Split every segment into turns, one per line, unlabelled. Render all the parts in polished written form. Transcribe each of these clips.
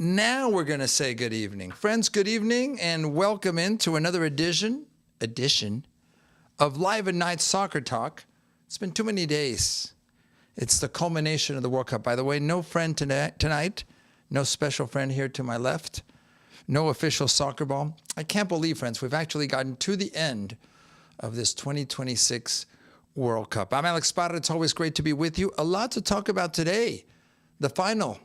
Now we're going to say good evening. Friends, good evening and welcome into another edition of Live at Night Soccer Talk. It's been too many days. It's the culmination of the World Cup. By the way, no friend tonight. No special friend here to my left. No official soccer ball. I can't believe, friends, we've actually gotten to the end of this 2026 World Cup. I'm Alex Parra. It's always great to be with you. A lot to talk about today. The final.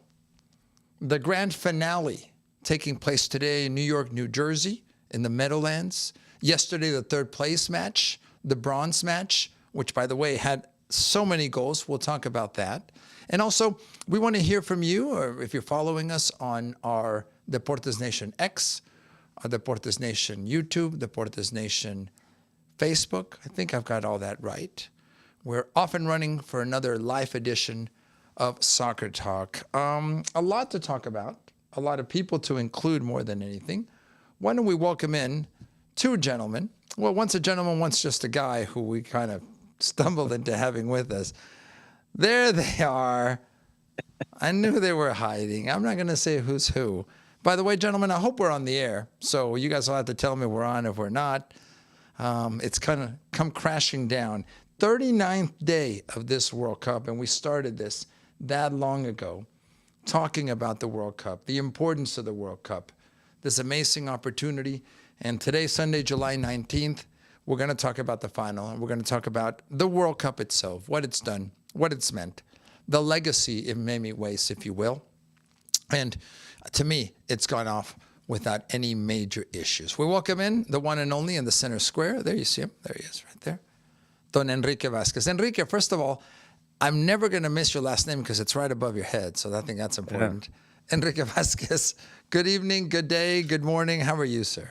The grand finale taking place today in New York, New Jersey, in the Meadowlands. Yesterday, the third place match, the bronze match, which, by the way, had so many goals. We'll talk about that. And also, we want to hear from you, or if you're following us on our Deportes Nation X, our Deportes Nation YouTube, Deportes Nation Facebook. I think I've got all that right. We're off and running for another live edition of Soccer Talk. A lot to talk about, a lot of people to include more than anything. Why don't we welcome in two gentlemen? Well, once a gentleman, once just a guy who we kind of stumbled into having with us. There they are. I knew they were hiding. I'm not going to say who's who. By the way, gentlemen, I hope we're on the air. So you guys will have to tell me we're on if we're not. It's kind of come crashing down. 39th day of this World Cup, and we started this that long ago, talking about the World Cup, the importance of the World Cup, this amazing opportunity. And today, Sunday, July 19th, we're going to talk about the final, and we're going to talk about the World Cup itself, what it's done, what it's meant, the legacy in many ways, if you will. And to me, it's gone off without any major issues. We welcome in the one and only in the center square. There you see him. There he is right there. Don Enrique Vasquez. Enrique, first of all, I'm never going to miss your last name because it's right above your head. So I think that's important. Yeah. Enrique Vasquez, good evening, good day, good morning. How are you, sir?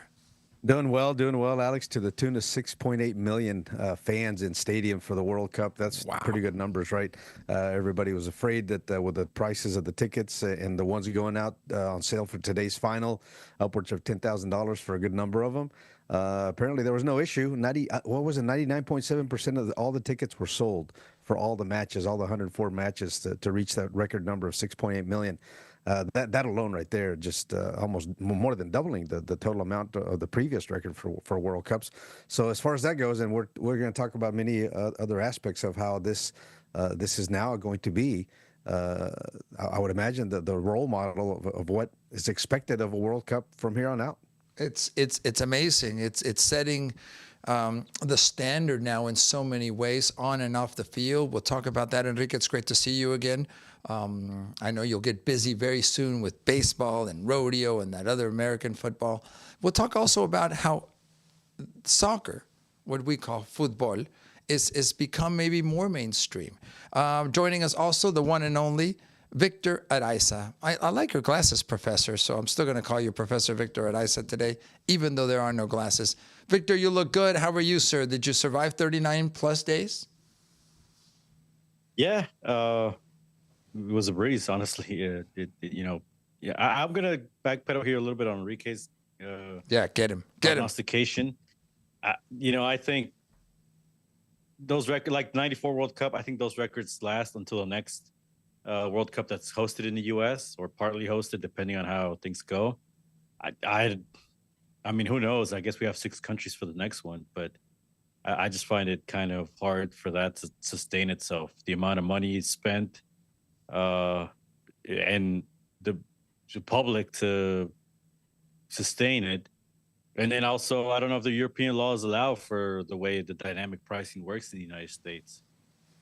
Doing well, Alex. To the tune of 6.8 million fans in stadium for the World Cup. That's pretty good numbers, right? Everybody was afraid that with the prices of the tickets and the ones going out on sale for today's final, upwards of $10,000 for a good number of them. Apparently there was no issue. 99.7% of all the tickets were sold for all the matches, all the 104 matches to reach that record number of 6.8 million. That alone right there, just almost more than doubling the total amount of the previous record for World Cups. So as far as that goes, and we're going to talk about many other aspects of how this is now going to be, I would imagine the role model of what is expected of a World Cup from here on out.
It's amazing. It's setting the standard now in so many ways, on and off the field. We'll talk about that, Enrique. It's great to see you again. I know you'll get busy very soon with baseball and rodeo and that other American football. We'll talk also about how soccer, what we call football, is become maybe more mainstream. Joining us also, the one and only Victor Araiza. I like your glasses, Professor, so I'm still going to call you Professor Victor Araiza today, even though there are no glasses. Victor, you look good. How are you, sir? Did you survive 39 plus days?
Yeah, it was a breeze, honestly. I'm going to backpedal here a little bit on Enrique's
get him.
Prognostication. I think those records, like 94 World Cup, I think those records last until the next World Cup that's hosted in the U.S. or partly hosted, depending on how things go. I mean, who knows? I guess we have 6 countries for the next one, but I just find it kind of hard for that to sustain itself. The amount of money spent and the public to sustain it. And then also, I don't know if the European laws allow for the way the dynamic pricing works in the United States.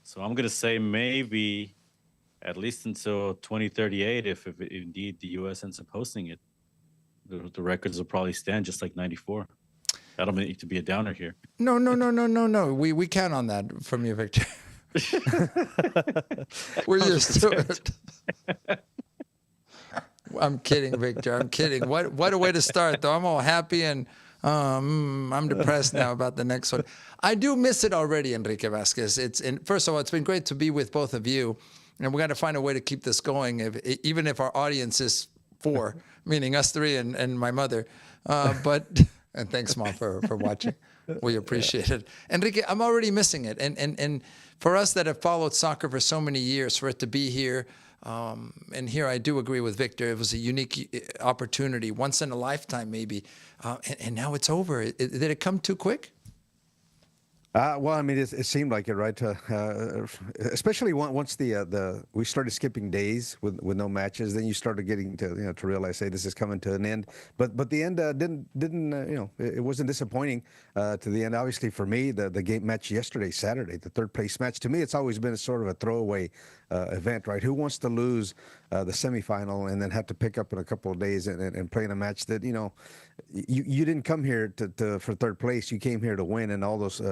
So I'm going to say maybe at least until 2038, if indeed the U.S. ends up hosting it, the records will probably stand just like 94. I don't mean to be a downer here.
No. We count on that from you, Victor. We're used to it. I'm kidding, Victor. I'm kidding. What a way to start, though. I'm all happy and I'm depressed now about the next one. I do miss it already, Enrique Vasquez. First of all, it's been great to be with both of you. And we got to find a way to keep this going, even if our audience is 4, meaning us 3 and my mother. And thanks, Mom, for watching. We appreciate it. Enrique, I'm already missing it. And for us that have followed soccer for so many years, for it to be here, And here I do agree with Victor. It was a unique opportunity, once in a lifetime maybe, and now it's over. Did it come too quick?
Well, I mean, it seemed like it, right? Especially once we started skipping days with no matches, then you started getting to realize, hey, this is coming to an end. But the end didn't it wasn't disappointing to the end. Obviously, for me, the game match yesterday, Saturday, the third place match, to me, it's always been a sort of a throwaway event, right? Who wants to lose the semifinal and then have to pick up in a couple of days and play in a match that you didn't come here for third place. You came here to win, and all those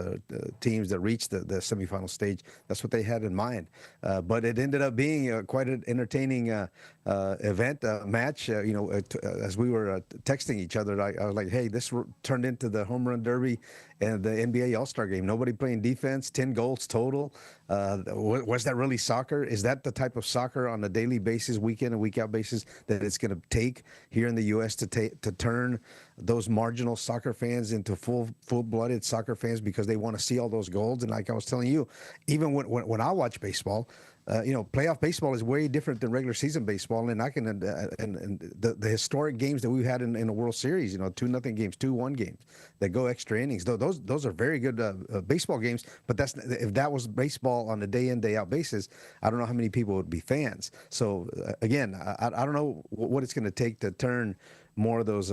teams that reached the semifinal stage, that's what they had in mind. But it ended up being quite an entertaining event, match. As we were texting each other, I was like, hey, this turned into the home run derby and the NBA All-Star game. Nobody playing defense, 10 goals total. Was that really soccer? Is that the type of soccer on a daily basis, week in and week out basis, that it's going to take here in the U.S. to turn those marginal soccer fans into full-blooded soccer fans because they want to see all those goals? And like I was telling you, even when I watch baseball, playoff baseball is way different than regular season baseball, and the historic games that we've had in the World Series, 2-0 games, 2-1 games that go extra innings. Those are very good baseball games. But if that was baseball on a day in day out basis, I don't know how many people would be fans. So again, I don't know what it's going to take to turn more of those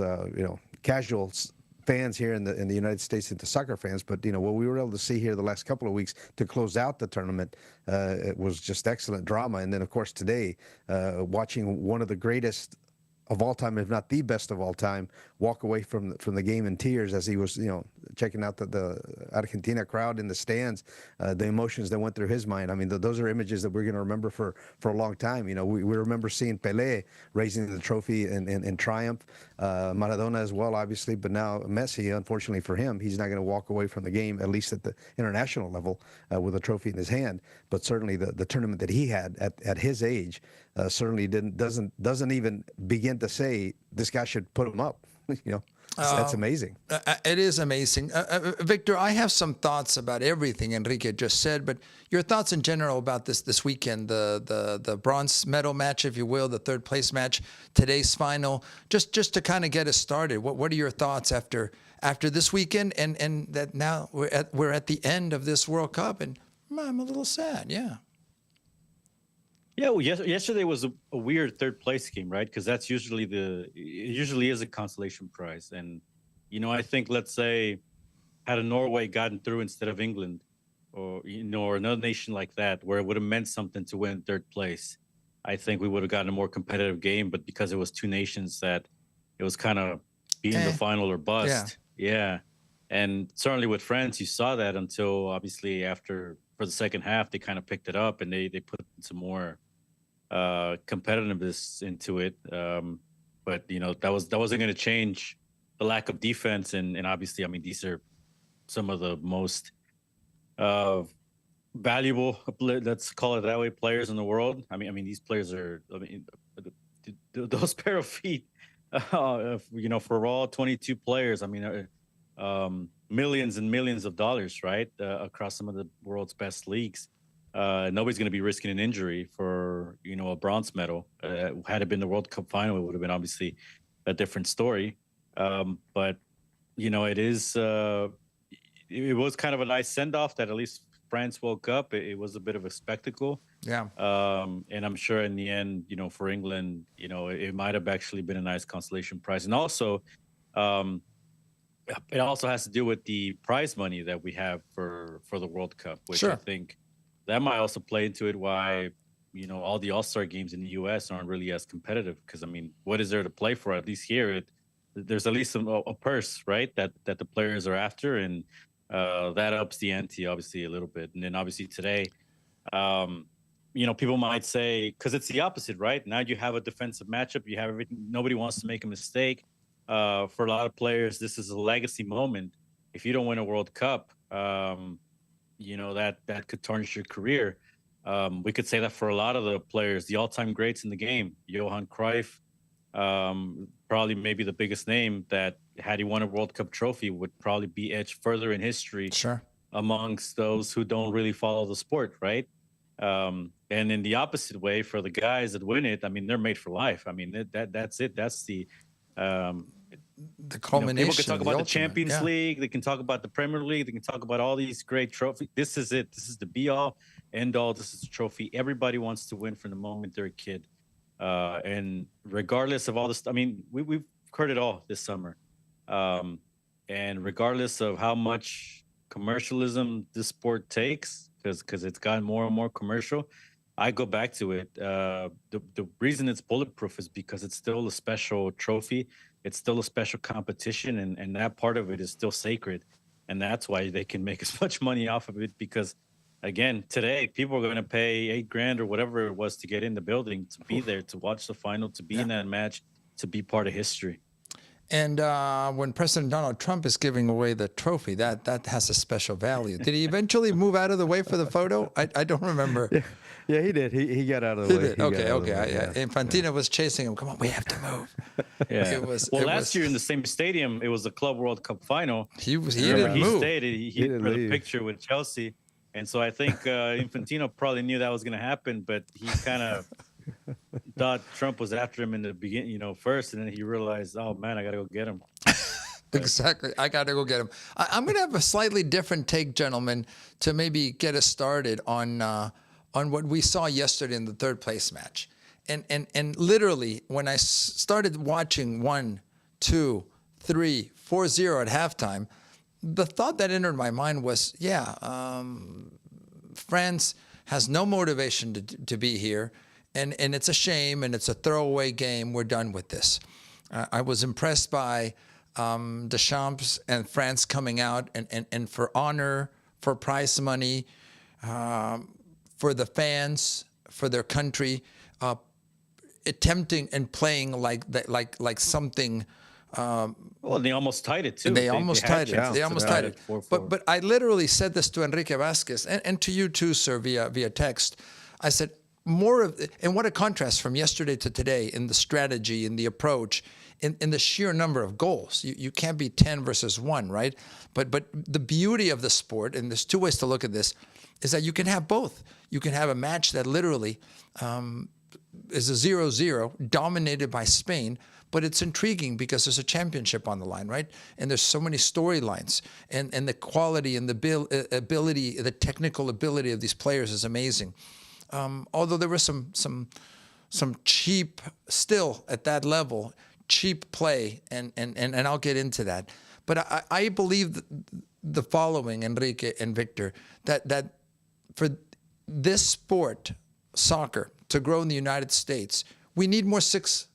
casual fans here in the United States into soccer fans. But what we were able to see here the last couple of weeks to close out the tournament, it was just excellent drama. And then of course today, watching one of the greatest of all time, if not the best of all time, walk away from the game in tears as he was, checking out the Argentina crowd in the stands, the emotions that went through his mind. I mean, those are images that we're going to remember for a long time. We remember seeing Pelé raising the trophy in triumph, Maradona as well, obviously, but now Messi, unfortunately for him, he's not going to walk away from the game, at least at the international level, with a trophy in his hand. But certainly the tournament that he had at his age certainly doesn't even begin to say this guy should put him up. That's amazing.
It is amazing. Victor, I have some thoughts about everything Enrique just said, but your thoughts in general about this weekend, the bronze medal match, if you will, the third place match, today's final, just to kind of get us started. What are your thoughts after this weekend and that now we're at the end of this World Cup, and I'm a little sad. Yeah.
Yeah, well, yesterday was a weird third place game, right? Because that's usually is a consolation prize. And, I think, let's say, had a Norway gotten through instead of England or another nation like that, where it would have meant something to win third place, I think we would have gotten a more competitive game. But because it was two nations, that it was kind of be in the final or bust. Yeah. And certainly with France, you saw that until obviously for the second half, they kind of picked it up and they put some more competitiveness into it, but that wasn't going to change the lack of defense, and obviously, I mean, these are some of the most valuable, let's call it that way, players in the world. I mean these players are, those pair of feet, for all 22 players, I mean, millions and millions of dollars, right, across some of the world's best leagues. Nobody's going to be risking an injury for, a bronze medal. Had it been the World Cup final, it would have been obviously a different story. But, it was kind of a nice send-off that at least France woke up. It was a bit of a spectacle.
Yeah.
And I'm sure in the end, for England, it might have actually been a nice consolation prize. And also, it also has to do with the prize money that we have for the World Cup, which I think that might also play into it why, all the All-Star games in the U.S. aren't really as competitive. Because, I mean, what is there to play for? At least here, there's at least a purse, right, that the players are after. And that ups the ante, obviously, a little bit. And then, obviously, today, people might say, because it's the opposite, right? Now you have a defensive matchup. You have everything. Nobody wants to make a mistake. For a lot of players, this is a legacy moment. If you don't win a World Cup, that could tarnish your career. We could say that for a lot of the players, the all-time greats in the game, Johan Cruyff, probably maybe the biggest name that had he won a World Cup trophy would probably be edged further in history amongst those who don't really follow the sport, right? And in the opposite way, for the guys that win it, I mean, they're made for life. I mean, that's it. That's um,
The
people can
culmination,
talk
the
about the
ultimate.
Champions
Yeah.
League. They can talk about the Premier League. They can talk about all these great trophies. This is it. This is the be all, end all. This is the trophy. Everybody wants to win from the moment they're a kid. And regardless of all this, I mean, we've heard it all this summer. And regardless of how much commercialism this sport takes, because it's gotten more and more commercial, I go back to it. The reason it's bulletproof is because it's still a special trophy. It's still a special competition, and that part of it is still sacred. And that's why they can make as much money off of it, because again, today people are going to pay $8,000 or whatever it was to get in the building, to be there, to watch the final, to be in that match, to be part of history.
And when President Donald Trump is giving away the trophy, that has a special value. Did he eventually move out of the way for the photo? I don't remember.
Yeah, he did. He got out of the way.
Okay. Infantino was chasing him. Come on, we have to move.
Yeah. Last year in the same stadium, it was the Club World Cup final.
He didn't move.
Stayed. He
didn't
took a
leave.
picture with Chelsea. And so I think Infantino probably knew that was going to happen, but he kind of thought Trump was after him in the beginning, first, and then he realized, oh man, I got to go get him.
Exactly. I got to go get him. I'm going to have a slightly different take, gentlemen, to maybe get us started on what we saw yesterday in the third place match. And literally, when I started watching 1, 2, 3, 4-0 at halftime, the thought that entered my mind was, France has no motivation to be here, and it's a shame, and it's a throwaway game. We're done with this. I was impressed by Deschamps and France coming out and for honor, for prize money, for the fans, for their country, attempting and playing like something.
Well, they almost tied it too.
They almost tied it. They almost tied it.
4-4.
But I literally said this to Enrique Vasquez and to you too, sir, via text. I said and what a contrast from yesterday to today in the strategy, in the approach, in the sheer number of goals. You can't be 10 versus 1, right? But the beauty of the sport, and there's two ways to look at this, is that you can have both. You can have a match that literally is a 0-0 dominated by Spain, but it's intriguing because there's a championship on the line, right? And there's so many storylines, and the quality and the ability, the technical ability of these players is amazing. Although there was some cheap, still at that level, cheap play, and I'll get into that. But I believe the following, Enrique and Victor, that for this sport, soccer, to grow in the United States, we need more 6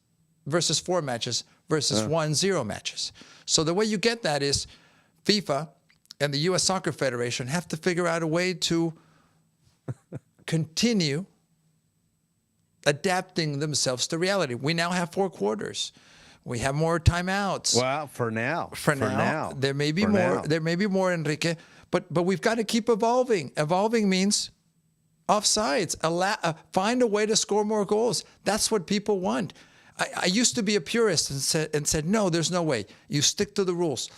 versus 4 matches versus 1-0 matches. So the way you get that is FIFA and the U.S. Soccer Federation have to figure out a way to continue adapting themselves to reality. We now have 4 quarters. We have more timeouts.
Well, for now.
There may be more.
Now.
There may be more, Enrique. But we've got to keep evolving. Evolving means offsides. Find a way to score more goals. That's what people want. I used to be a purist and said no, there's no way. You stick to the rules.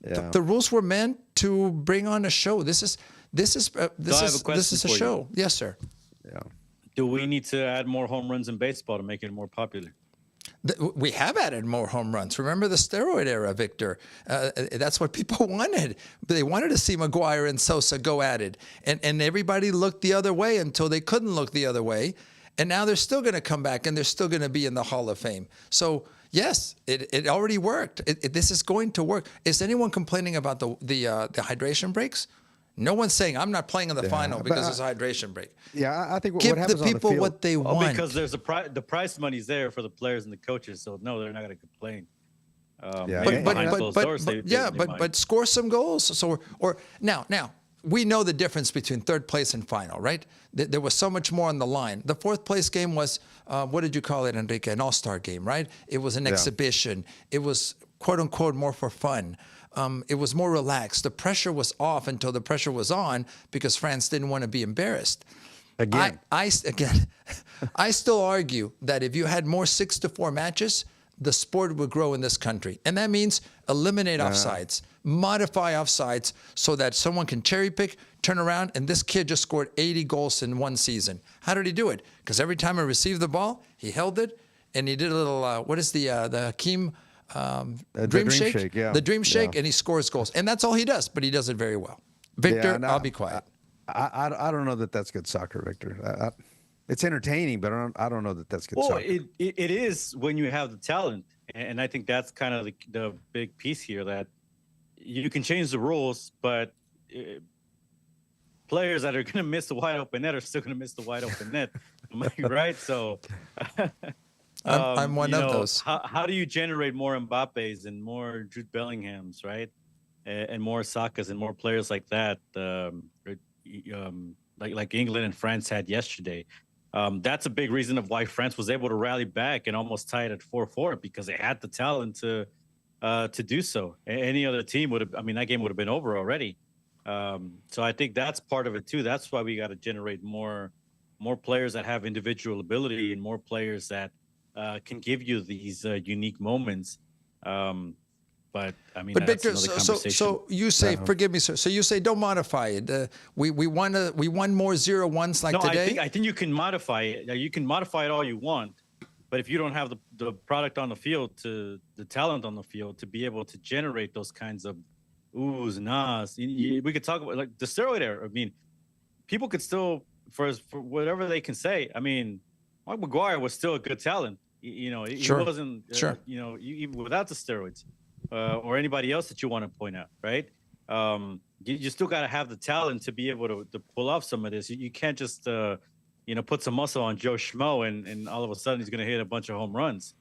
Yeah.
The rules were meant to bring on a show. This is a show. Yes, sir.
Yeah.
Do we need to add more home runs in baseball to make it more popular?
We have added more home runs. Remember the steroid era, Victor? That's what people wanted. They wanted to see McGuire and Sosa go at it. And everybody looked the other way until they couldn't look the other way. And now they're still going to come back, and they're still going to be in the Hall of Fame. So, yes, it already worked. This is going to work. Is anyone complaining about the hydration breaks? No one's saying, I'm not playing in the final because there's a hydration break.
Yeah, I think
Give
what happens
the people
on the field,
what they want.
Because there's the prize money's there for the players and the coaches, so no, they're not going to complain.
But score some goals. So now we know the difference between third place and final, right? There was so much more on the line. The fourth place game was what did you call it, Enrique? An all-star game, right? It was an exhibition. It was quote unquote more for fun. It was more relaxed. The pressure was off until the pressure was on because France didn't want to be embarrassed.
Again.
I still argue that if you had more 6-4 matches, the sport would grow in this country. And that means eliminate offsides, modify offsides so that someone can cherry pick, turn around, and this kid just scored 80 goals in one season. How did he do it? Because every time he received the ball, he held it, and he did a little, what is the Hakeem dream shake? The dream shake, and he scores goals. And that's all he does, but he does it very well. Victor, I'll be quiet.
I don't know that that's good soccer, Victor. It's entertaining, but I don't know that that's good soccer.
It is when you have the talent. And I think that's kind of the big piece here, that you can change the rules, but players that are going to miss the wide open net are still going to miss the wide open net, right? So
I'm one of those.
How do you generate more Mbappes and more Jude Bellinghams, right? And more Sakas and more players like that, like England and France had yesterday. That's a big reason of why France was able to rally back and almost tie it at 4-4, because they had the talent to do so. Any other team would have, that game would have been over already. So I think that's part of it too. That's why we got to generate more players that have individual ability and more players that can give you these unique moments. But
Victor, so you say, forgive me, sir. So you say don't modify it. We want 0-1s like today.
I think you can modify it. You can modify it all you want, but if you don't have the product on the field, the talent on the field to be able to generate those kinds of oohs and ahs, we could talk about like the steroid era. People could still, for whatever they can say. Mark Maguire was still a good talent. He wasn't. Even without the steroids. Or anybody else that you want to point out, right? You still got to have the talent to be able to pull off some of this. You can't just, put some muscle on Joe Schmo and all of a sudden he's going to hit a bunch of home runs.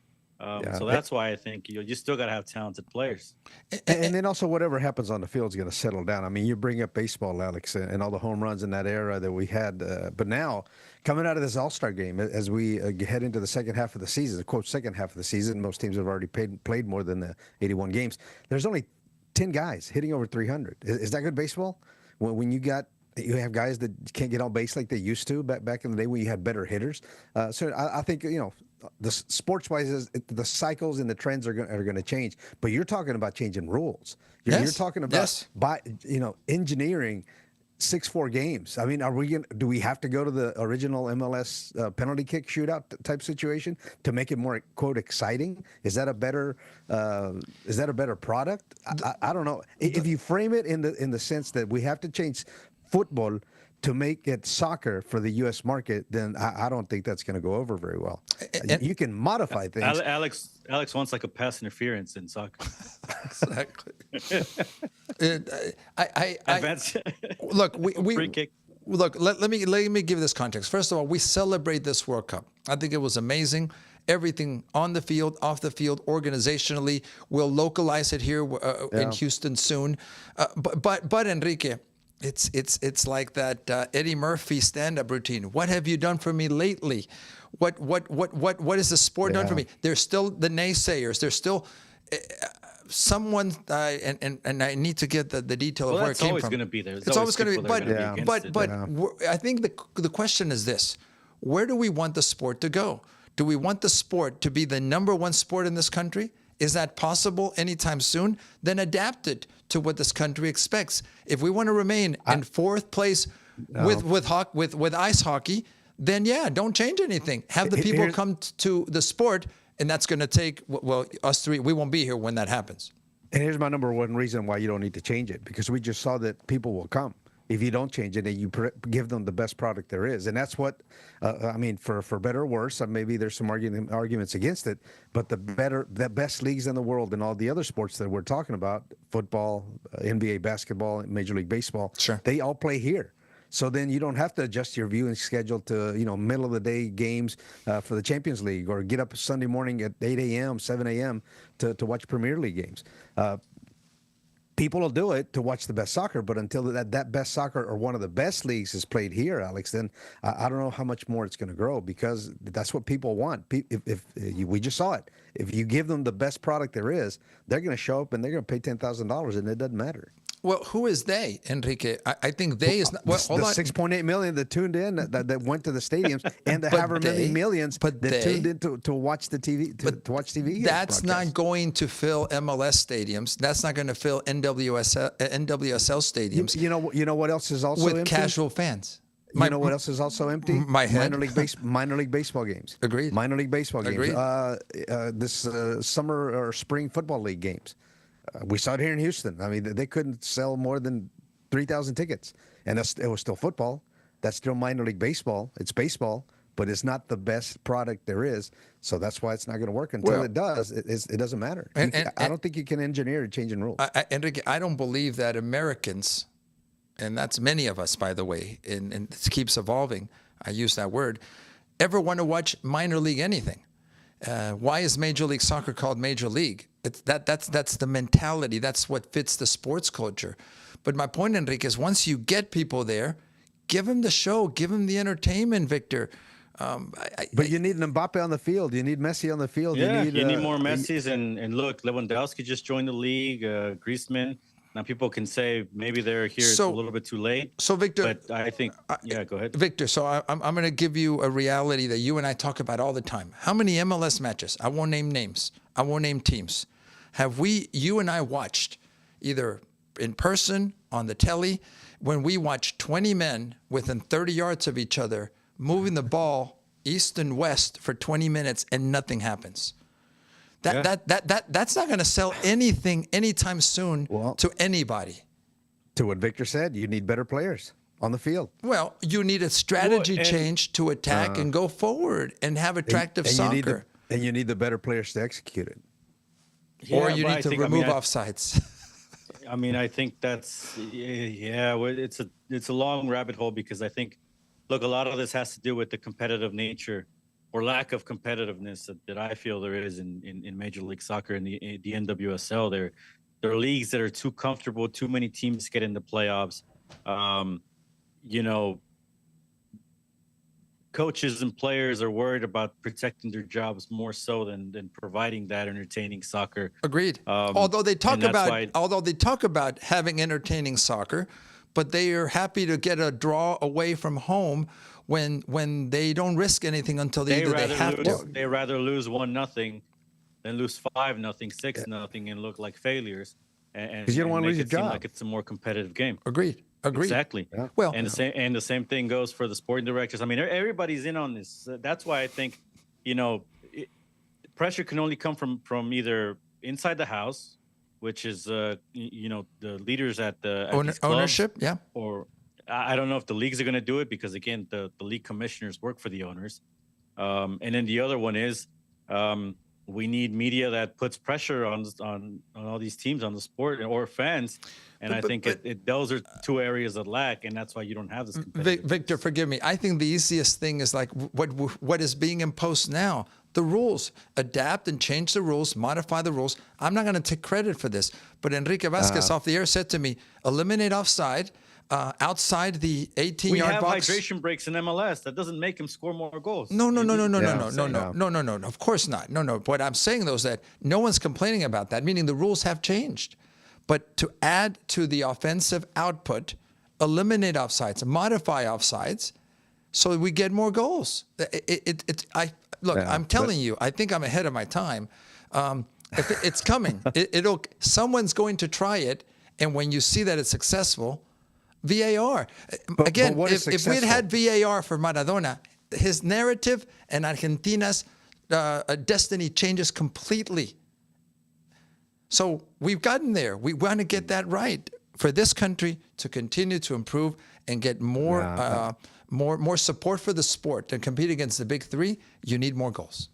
So that's why I think you still got to have talented players.
And then also whatever happens on the field is going to settle down. You bring up baseball, Alex, and all the home runs in that era that we had. But now, coming out of this All-Star game, as we head into the second half of the season, quote, second half of the season, most teams have already played more than the 81 games. There's only 10 guys hitting over 300. Is that good baseball? When you have guys that can't get on base like they used to back in the day when you had better hitters. So I think, the sports-wise, the cycles and the trends are going to change. But you're talking about changing rules. You're talking about engineering 6-4 games. Do we have to go to the original MLS penalty kick shootout type situation to make it more, quote, exciting? Is that a better product? I don't know. If you frame it in the sense that we have to change football to make it soccer for the U.S. market, then I don't think that's going to go over very well. You can modify things.
Alex wants like a pass interference in soccer.
Exactly. Look,
free kick.
Look. Let me give this context. First of all, we celebrate this World Cup. I think it was amazing. Everything on the field, off the field, organizationally. We'll localize it here in Houston soon. But Enrique, it's like that Eddie Murphy stand-up routine. What have you done for me lately? What is the sport done for me? There's still the naysayers. There's still someone, and I need to get the detail of where it came from.
It's always going to be there.
It's always going to be. But I think the question is this: where do we want the sport to go? Do we want the sport to be the number one sport in this country? Is that possible anytime soon? Then adapt it to what this country expects. If we want to remain in fourth place with ice hockey, then don't change anything. Have the people come to the sport, and that's going to take us three. We won't be here when that happens.
And here's my number one reason why you don't need to change it, because we just saw that people will come. If you don't change it and you give them the best product there is. And that's what, for better or worse, maybe there's some arguments against it, but the best leagues in the world and all the other sports that we're talking about, football, NBA basketball, Major League Baseball, they all play here. So then you don't have to adjust your viewing schedule to, middle of the day games for the Champions League, or get up Sunday morning at 8 a.m., 7 a.m. to watch Premier League games. People will do it to watch the best soccer, but until that best soccer or one of the best leagues is played here, Alex, then I don't know how much more it's going to grow, because that's what people want. We just saw it. If you give them the best product there is, they're going to show up and they're going to pay $10,000, and it doesn't matter.
Well, who is they, Enrique? I think they is not. Well,
The
hold on.
6.8 million that tuned in, that went to the stadiums, and the
But
however many millions
but
that
they-
tuned in to watch the TV to watch TV.
That's not
broadcast.
going to fill MLS stadiums. That's not going to fill NWSL stadiums
You know what else is also
with
empty?
casual fans.
You know what else is also empty?
My head.
Minor league baseball games.
Agreed.
Minor league baseball games.
Agreed.
This summer or spring football league games. We saw it here in Houston. I mean, they couldn't sell more than 3,000 tickets, and it was still football. That's still minor league baseball. It's baseball, but it's not the best product there is. So that's why it's not going to work until it does. It doesn't matter. I don't think you can engineer changing rules.
Enrique, I don't believe that Americans, and that's many of us, by the way, and it keeps evolving. I use that word. Ever want to watch minor league anything? Why is Major League Soccer called Major League? That's the mentality. That's what fits the sports culture. But my point, Enrique, is once you get people there, give them the show, give them the entertainment, Victor.
But you need an Mbappe on the field. You need Messi on the field.
Yeah, you need more Messis. And look, Lewandowski just joined the league. Griezmann. Now people can say maybe they're here a little bit too late.
So Victor,
but I think go ahead,
Victor. So I'm going to give you a reality that you and I talk about all the time. How many MLS matches? I won't name names. I won't name teams. Have you and I watched either in person, on the telly, when we watch 20 men within 30 yards of each other moving the ball east and west for 20 minutes and nothing happens? That's not going to sell anything anytime soon to anybody.
To what Victor said, you need better players on the field.
Well, you need a strategy change to attack and go forward and have attractive soccer.
You need the better players to execute it.
Yeah, or you need to remove offsides.
I mean, I think that's it's a long rabbit hole, because I think, look, a lot of this has to do with the competitive nature or lack of competitiveness that I feel there is in Major League Soccer and the NWSL. There are leagues that are too comfortable. Too many teams get in the playoffs. Coaches and players are worried about protecting their jobs more so than providing that entertaining soccer.
Agreed. Although they talk about having entertaining soccer, but they are happy to get a draw away from home when they don't risk anything until they have to.
They rather lose 1-0 than lose 5-0, 6-0, and look like failures. Because
you don't want to lose your
job.
job.
Like it's a more competitive game.
Agreed.
Exactly.
Yeah.
Well,
the same thing goes for the sporting directors. I mean, everybody's in on this. That's why I think, pressure can only come from either inside the house, which is the leaders at the
ownership, yeah.
Or I don't know if the leagues are going to do it, because again, the league commissioners work for the owners. And then the other one is we need media that puts pressure on all these teams, on the sport or fans. And I think those are two areas that lack, and that's why you don't have this.
Victor, forgive me. I think the easiest thing is like what is being imposed now. The rules. Adapt and change the rules, modify the rules. I'm not going to take credit for this, but Enrique Vasquez off the air said to me, eliminate offside outside the 18-yard box.
We have hydration breaks in MLS. That doesn't make him score more goals.
No. Of course not. No. What I'm saying, though, is that no one's complaining about that, meaning the rules have changed. But to add to the offensive output, eliminate offsides, modify offsides, so we get more goals. I'm telling you, I think I'm ahead of my time. It's coming. Someone's going to try it, and when you see that it's successful, VAR. Again, if we'd had VAR for Maradona, his narrative and Argentina's destiny changes completely. So we've gotten there. We want to get that right for this country to continue to improve and get more support for the sport and compete against the big three. You need more goals.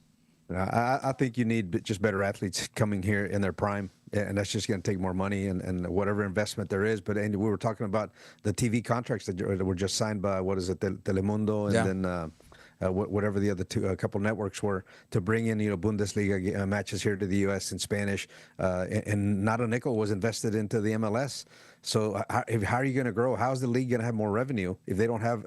I think you need just better athletes coming here in their prime, and that's just going to take more money and whatever investment there is. But Andy, we were talking about the TV contracts that were just signed by, what is it, Telemundo, and then whatever the other a couple networks were, to bring in Bundesliga matches here to the U.S. in Spanish, and not a nickel was invested into the MLS. So how are you going to grow? How is the league going to have more revenue if they don't have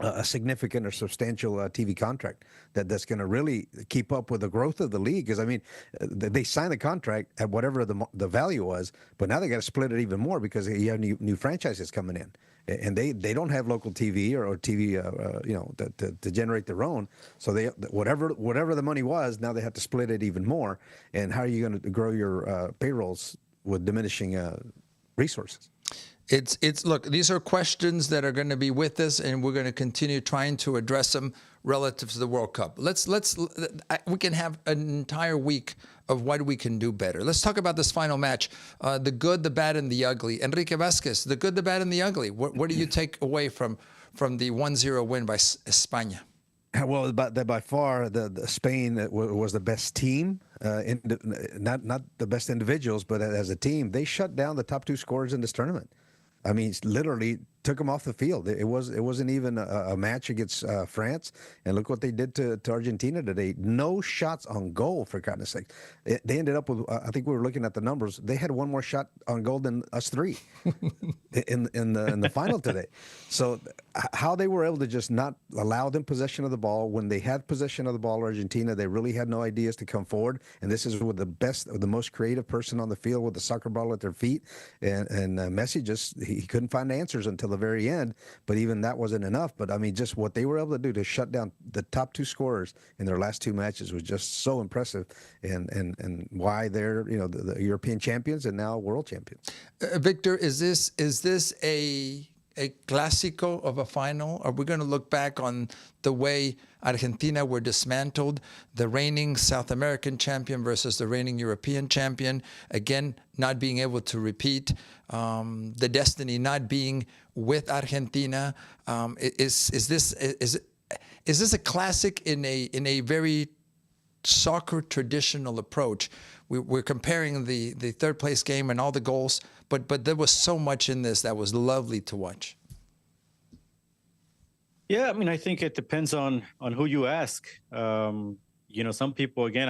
a significant or substantial TV contract that's going to really keep up with the growth of the league. Because I mean, they signed the contract at whatever the value was, but now they got to split it even more because you have new franchises coming in, and they don't have local TV or TV, to generate their own. So they whatever the money was, now they have to split it even more. And how are you going to grow your payrolls with diminishing resources?
It's look, these are questions that are going to be with us, and we're going to continue trying to address them relative to the World Cup. We can have an entire week of what we can do better. Let's talk about this final match, the good, the bad, and the ugly. Enrique Vasquez, the good, the bad, and the ugly. What do you take away from the 1-0 win by España?
Well, by far, the Spain was the best team. Not the best individuals, but as a team, they shut down the top two scorers in this tournament. I mean, literally took them off the field. It wasn't even a match against France, and look what they did to Argentina today. No shots on goal, for goodness sake. They ended up with, I think we were looking at the numbers. They had one more shot on goal than us three in the final today. So how they were able to just not allow them possession of the ball when they had possession of the ball, Argentina, they really had no ideas to come forward. And this is with the most creative person on the field with the soccer ball at their feet. And Messi he couldn't find answers until the very end, but even that wasn't enough. But I mean, just what they were able to do to shut down the top two scorers in their last two matches was just so impressive, and why they're the European champions and now world champions.
Victor, is this a clásico of a final? Are we going to look back on the way Argentina were dismantled, the reigning South American champion versus the reigning European champion, again, not being able to repeat, the destiny not being with Argentina? Is this a classic in a very soccer traditional approach? We're comparing the third place game and all the goals, but there was so much in this that was lovely to watch.
Yeah, I mean, I think it depends on who you ask. Some people, again,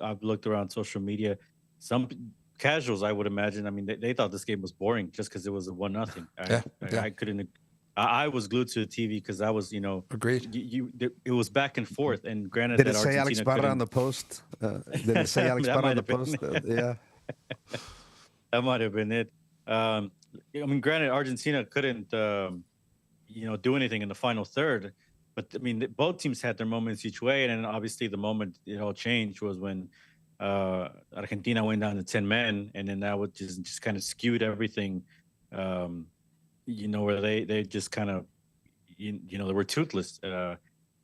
I've looked around social media. Some casuals, I would imagine, I mean, they thought this game was boring just because it was a 1-0. I couldn't. I was glued to the TV because I was,
agreed.
It was back and forth. And granted,
did it say Alex Parra on the post? Did it say Alex Parra on the post? Yeah,
that might have been it. I mean, granted, Argentina couldn't, do anything in the final third. But I mean, both teams had their moments each way, and then obviously the moment it all changed was when Argentina went down to 10 men, and then that would just kind of skewed everything. Where they just kind of, they were toothless.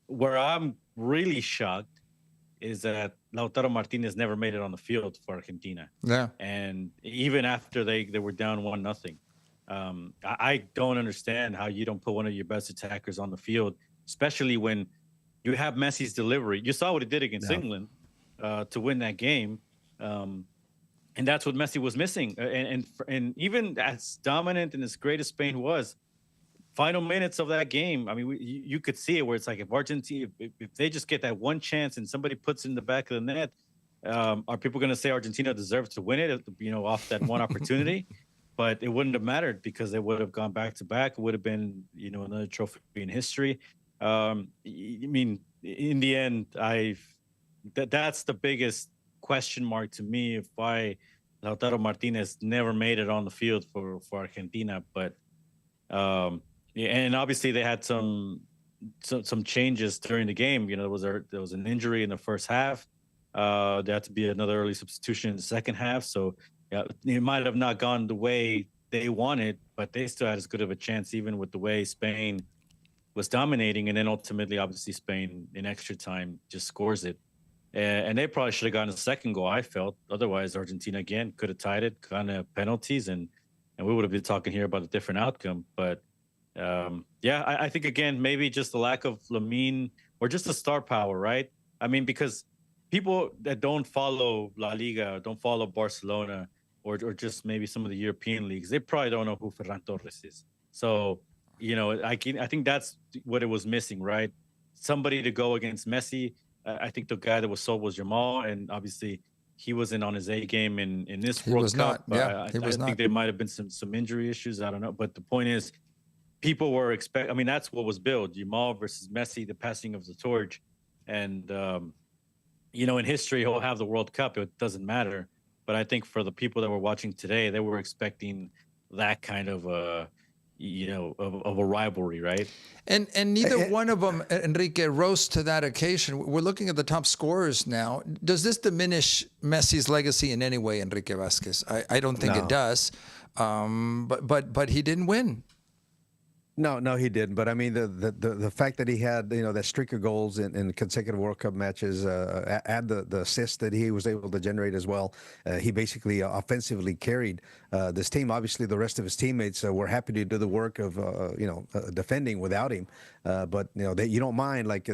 Where I'm really shocked is that Lautaro Martinez never made it on the field for Argentina.
Yeah.
And even after they were down 1-0, I don't understand how you don't put one of your best attackers on the field, especially when you have Messi's delivery. You saw what he did against England to win that game. And that's what Messi was missing. And even as dominant and as great as Spain was, final minutes of that game, I mean, you could see it where it's like if Argentina, if they just get that one chance and somebody puts it in the back of the net, are people going to say Argentina deserves to win it, off that one opportunity? But it wouldn't have mattered because they would have gone back to back. It would have been, another trophy in history. I mean, in the end, that's the biggest question mark to me of why Lautaro Martinez never made it on the field for Argentina. But and obviously they had some changes during the game. There was an injury in the first half. There had to be another early substitution in the second half. So it might have not gone the way they wanted, but they still had as good of a chance, even with the way Spain was dominating. And then ultimately, obviously, Spain in extra time just scores it. And they probably should have gotten a second goal, I felt. Otherwise, Argentina, again, could have tied it, kind of penalties, and we would have been talking here about a different outcome. But, I think, again, maybe just the lack of Lamine or just the star power, right? I mean, because people that don't follow La Liga, don't follow Barcelona, or just maybe some of the European leagues, they probably don't know who Ferran Torres is. So, I think that's what it was missing, right? Somebody to go against Messi. I think the guy that was sold was Jamal, and obviously he wasn't on his A game in this World Cup.
He was not.
I think there might have been some injury issues. I don't know. But the point is, people were I mean, that's what was billed: Jamal versus Messi, the passing of the torch, and in history he'll have the World Cup. It doesn't matter. But I think for the people that were watching today, they were expecting that kind of of a rivalry, right?
And neither one of them, Enrique, rose to that occasion. We're looking at the top scorers now. Does this diminish Messi's legacy in any way, Enrique Vasquez? I don't think it does. But he didn't win.
No, he didn't. But I mean, the fact that he had that streak of goals in consecutive World Cup matches, add the assists that he was able to generate as well. He basically offensively carried this team. Obviously, the rest of his teammates were happy to do the work of defending without him. But you don't mind, like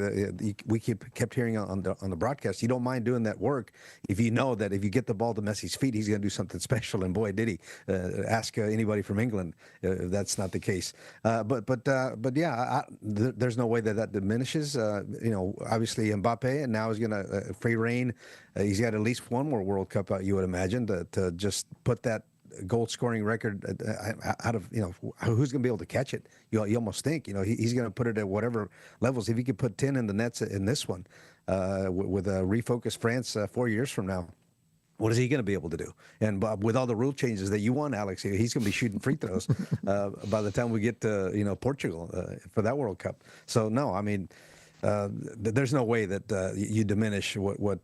we kept hearing on the broadcast. You don't mind doing that work if you know that if you get the ball to Messi's feet, he's going to do something special. And boy, did he! Ask anybody from England if that's not the case. But yeah, there's no way that diminishes. Obviously Mbappe, and now he's going to free reign. He's got at least one more World Cup out, you would imagine, to just put that goal scoring record out of who's going to be able to catch it. You almost think he's going to put it at whatever levels. If he could put 10 in the nets in this one, with a refocused France 4 years from now, what is he going to be able to do? And with all the rule changes that you want, Alex, he's going to be shooting free throws by the time we get to Portugal for that World Cup. So no, I mean, there's no way that you diminish what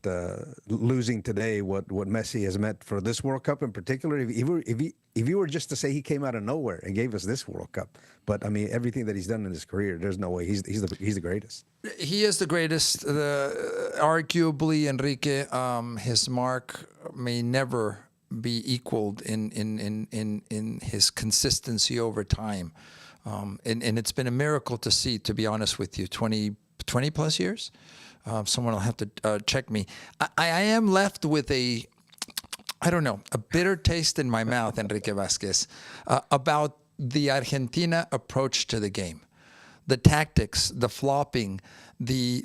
losing today, what Messi has meant for this World Cup in particular. If you were just to say he came out of nowhere and gave us this World Cup, but I mean everything that he's done in his career, there's no way he's the greatest.
He is the greatest. Arguably, Enrique, his mark may never be equaled in his consistency over time, and it's been a miracle to see. To be honest with you, 20 plus years. Someone will have to check me. I am left with a bitter taste in my mouth, Enrique Vasquez, about the Argentina approach to the game, the tactics, the flopping, the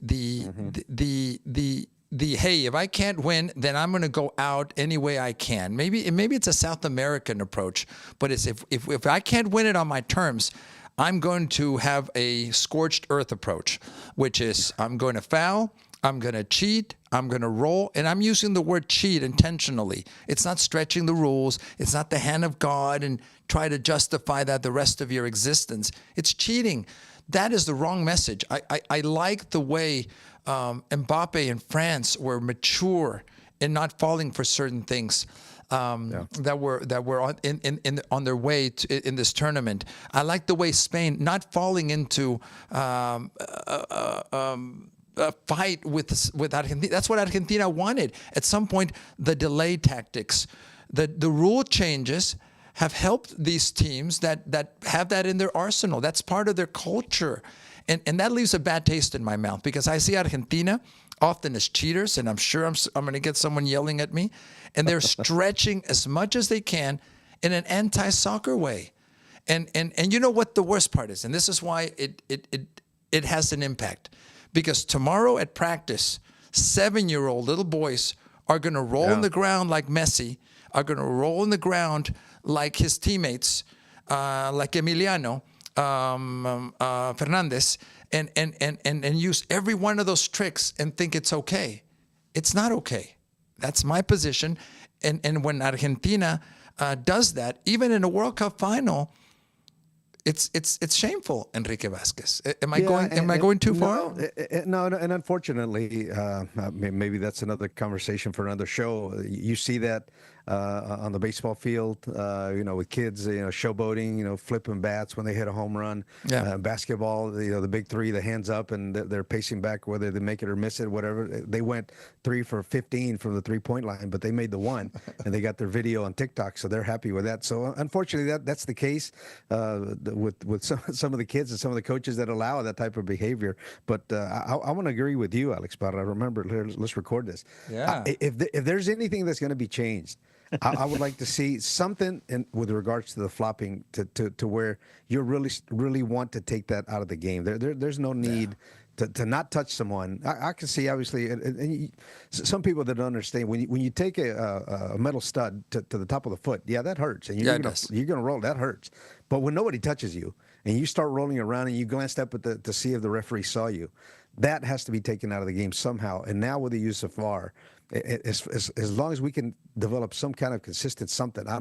hey, if I can't win, then I'm going to go out any way I can. Maybe it's a South American approach, but it's if I can't win it on my terms, I'm going to have a scorched earth approach, which is I'm going to foul, I'm going to cheat, I'm going to roll, and I'm using the word cheat intentionally. It's not stretching the rules. It's not the hand of God and try to justify that the rest of your existence. It's cheating. That is the wrong message. I like the way Mbappe and France were mature in not falling for certain things. That were on their way in this tournament. I like the way Spain not falling into a fight with Argentina. That's what Argentina wanted. At some point, the delay tactics, the rule changes have helped these teams that have that in their arsenal. That's part of their culture. And that leaves a bad taste in my mouth because I see Argentina often as cheaters, and I'm sure I'm going to get someone yelling at me, and they're stretching as much as they can in an anti-soccer way. And you know what the worst part is, and this is why it has an impact. Because tomorrow at practice, 7-year-old little boys are going to roll on the ground like Messi, are going to roll on the ground like his teammates, like Emiliano Fernandez, and use every one of those tricks and think it's okay. It's not okay. That's my position. And when Argentina does that, even in a World Cup final, it's shameful, Enrique Vasquez. Am I going too far?
No, and unfortunately, maybe that's another conversation for another show. You see that on the baseball field, with kids, showboating, flipping bats when they hit a home run. Basketball, the big three, the hands up, and they're pacing back whether they make it or miss it, whatever. They went 3 for 15 from the 3-point line, but they made the one, and they got their video on TikTok, so they're happy with that. So unfortunately, that's the case with some of the kids and some of the coaches that allow that type of behavior. But I want to agree with you, Alex Parra. Remember, let's record this.
Yeah.
If there's anything that's going to be changed, I would like to see something with regards to the flopping to where you really want to take that out of the game. There's no need to not touch someone. I can see, obviously, and some people that don't understand, when you take a metal stud to the top of the foot, that hurts. And you're going to roll, that hurts. But when nobody touches you and you start rolling around and you glanced up at to see if the referee saw you, that has to be taken out of the game somehow. And now with the use of VAR, as long as we can develop some kind of consistent something, I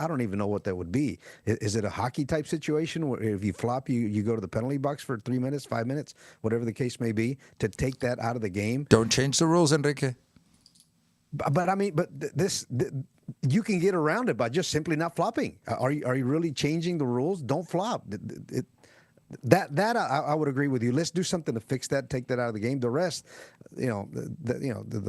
don't even know what that would be. Is it a hockey type situation where if you flop, you go to the penalty box for 3 minutes, 5 minutes, whatever the case may be, to take that out of the game?
Don't change the rules, Enrique.
But I mean, you can get around it by just simply not flopping. Are you really changing the rules? Don't flop. That I would agree with you. Let's do something to fix that. Take that out of the game. The rest, the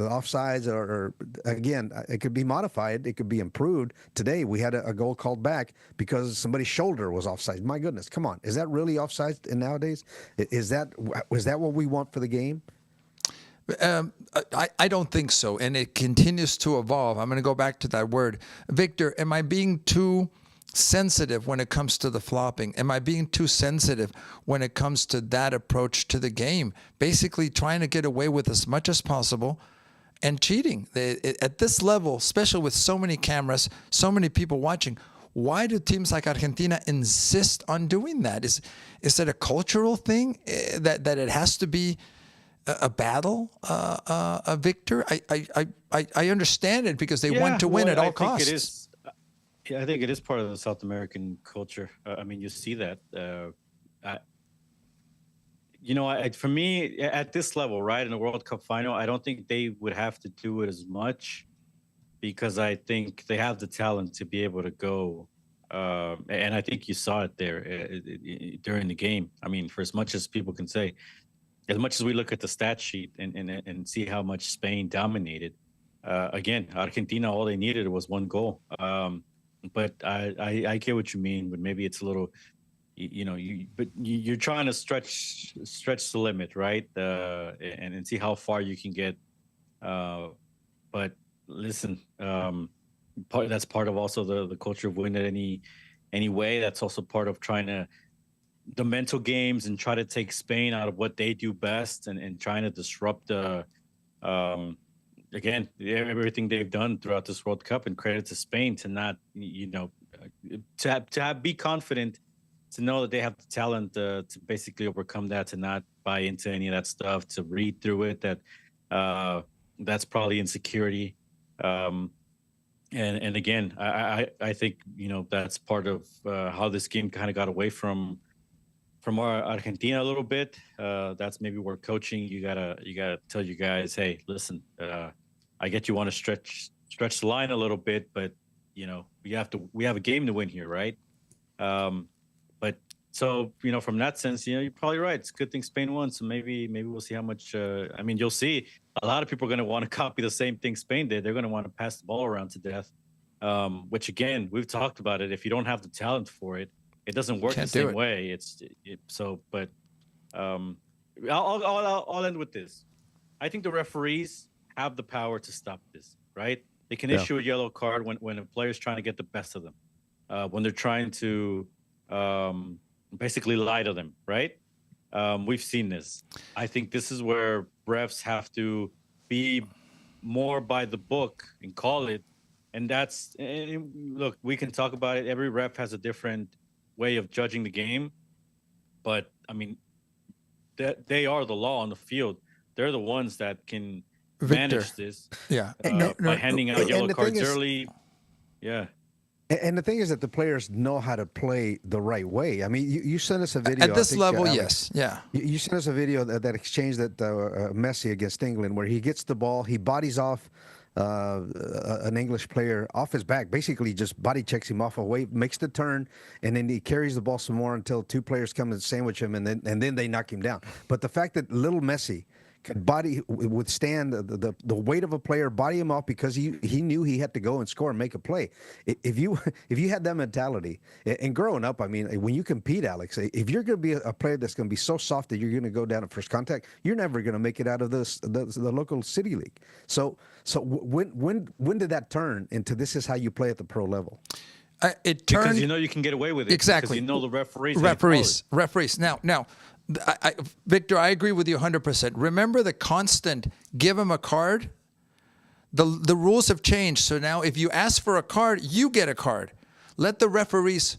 offsides or again, it could be modified. It could be improved. Today we had a goal called back because somebody's shoulder was offside. My goodness, come on, is that really offside nowadays? Was that what we want for the game?
I don't think so, and it continues to evolve. I'm going to go back to that word. Victor, am I being too sensitive when it comes to the flopping? Am I being too sensitive when it comes to that approach to the game? Basically trying to get away with as much as possible and cheating. At this level, especially with so many cameras, so many people watching, why do teams like Argentina insist on doing that? Is it a cultural thing that it has to be a battle, Victor? I understand it because they want to win at all costs.
Think it is. Yeah, I think it is part of the South American culture. I mean, you see that. For me, at this level, right, in the World Cup final, I don't think they would have to do it as much because I think they have the talent to be able to go. And I think you saw it there during the game. I mean, for as much as people can say, as much as we look at the stat sheet and see how much Spain dominated, again, Argentina, all they needed was one goal. But I get what you mean, but maybe it's a little, you're trying to stretch the limit, right? And see how far you can get. But listen, that's part of also the culture of winning any way. That's also part of trying to the mental games and try to take Spain out of what they do best and trying to disrupt again, everything they've done throughout this World Cup, and credit to Spain to not, be confident, to know that they have the talent to basically overcome that, to not buy into any of that stuff, to read through it, that's probably insecurity. And again, I think, that's part of how this game kind of got away from our Argentina a little bit. That's maybe where coaching, you gotta tell you guys, hey, listen, I get you want to stretch the line a little bit, but we have a game to win here, right? But so from that sense, you're probably right. It's a good thing Spain won, so maybe we'll see how much. You'll see a lot of people are going to want to copy the same thing Spain did. They're going to want to pass the ball around to death, which again, we've talked about it. If you don't have the talent for it, it doesn't work the same way. But I'll end with this. I think the referees have the power to stop this, right? They can issue a yellow card when a player's trying to get the best of them, when they're trying to basically lie to them, right? We've seen this. I think this is where refs have to be more by the book and call it. And look, we can talk about it. Every ref has a different way of judging the game, but I mean, they are the law on the field. They're the ones that can manage this.
Yeah,
by handing out yellow cards early. Yeah.
And the thing is that the players know how to play the right way. I mean, you sent us a video.
At this level, Alex, yes. Yeah.
You sent us a video that exchange that Messi against England, where he gets the ball, he bodies off an English player off his back, basically just body checks him off away, makes the turn, and then he carries the ball some more until two players come and sandwich him, and then they knock him down. But the fact that little Messi could withstand the weight of a player, body him off because he knew he had to go and score and make a play. If you had that mentality, and growing up, I mean, when you compete, Alex, if you're going to be a player that's going to be so soft that you're going to go down at first contact, you're never going to make it out of the local city league. So when did that turn into this is how you play at the pro level?
It turned
because you can get away with it.
Exactly.
Because the
referees. Now. Victor, I agree with you 100%. Remember the constant give him a card? The rules have changed. So now if you ask for a card, you get a card. Let the referees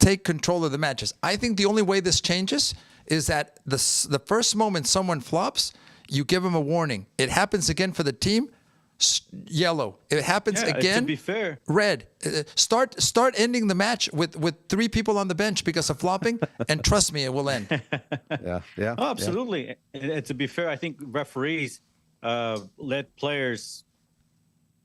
take control of the matches. I think the only way this changes is that the first moment someone flops, you give them a warning. It happens again for the team, yellow. It happens again,
to be fair,
red. Start ending the match with 3 people on the bench because of flopping, and trust me, it will end.
Yeah.
Oh, absolutely. And to be fair, I think referees let players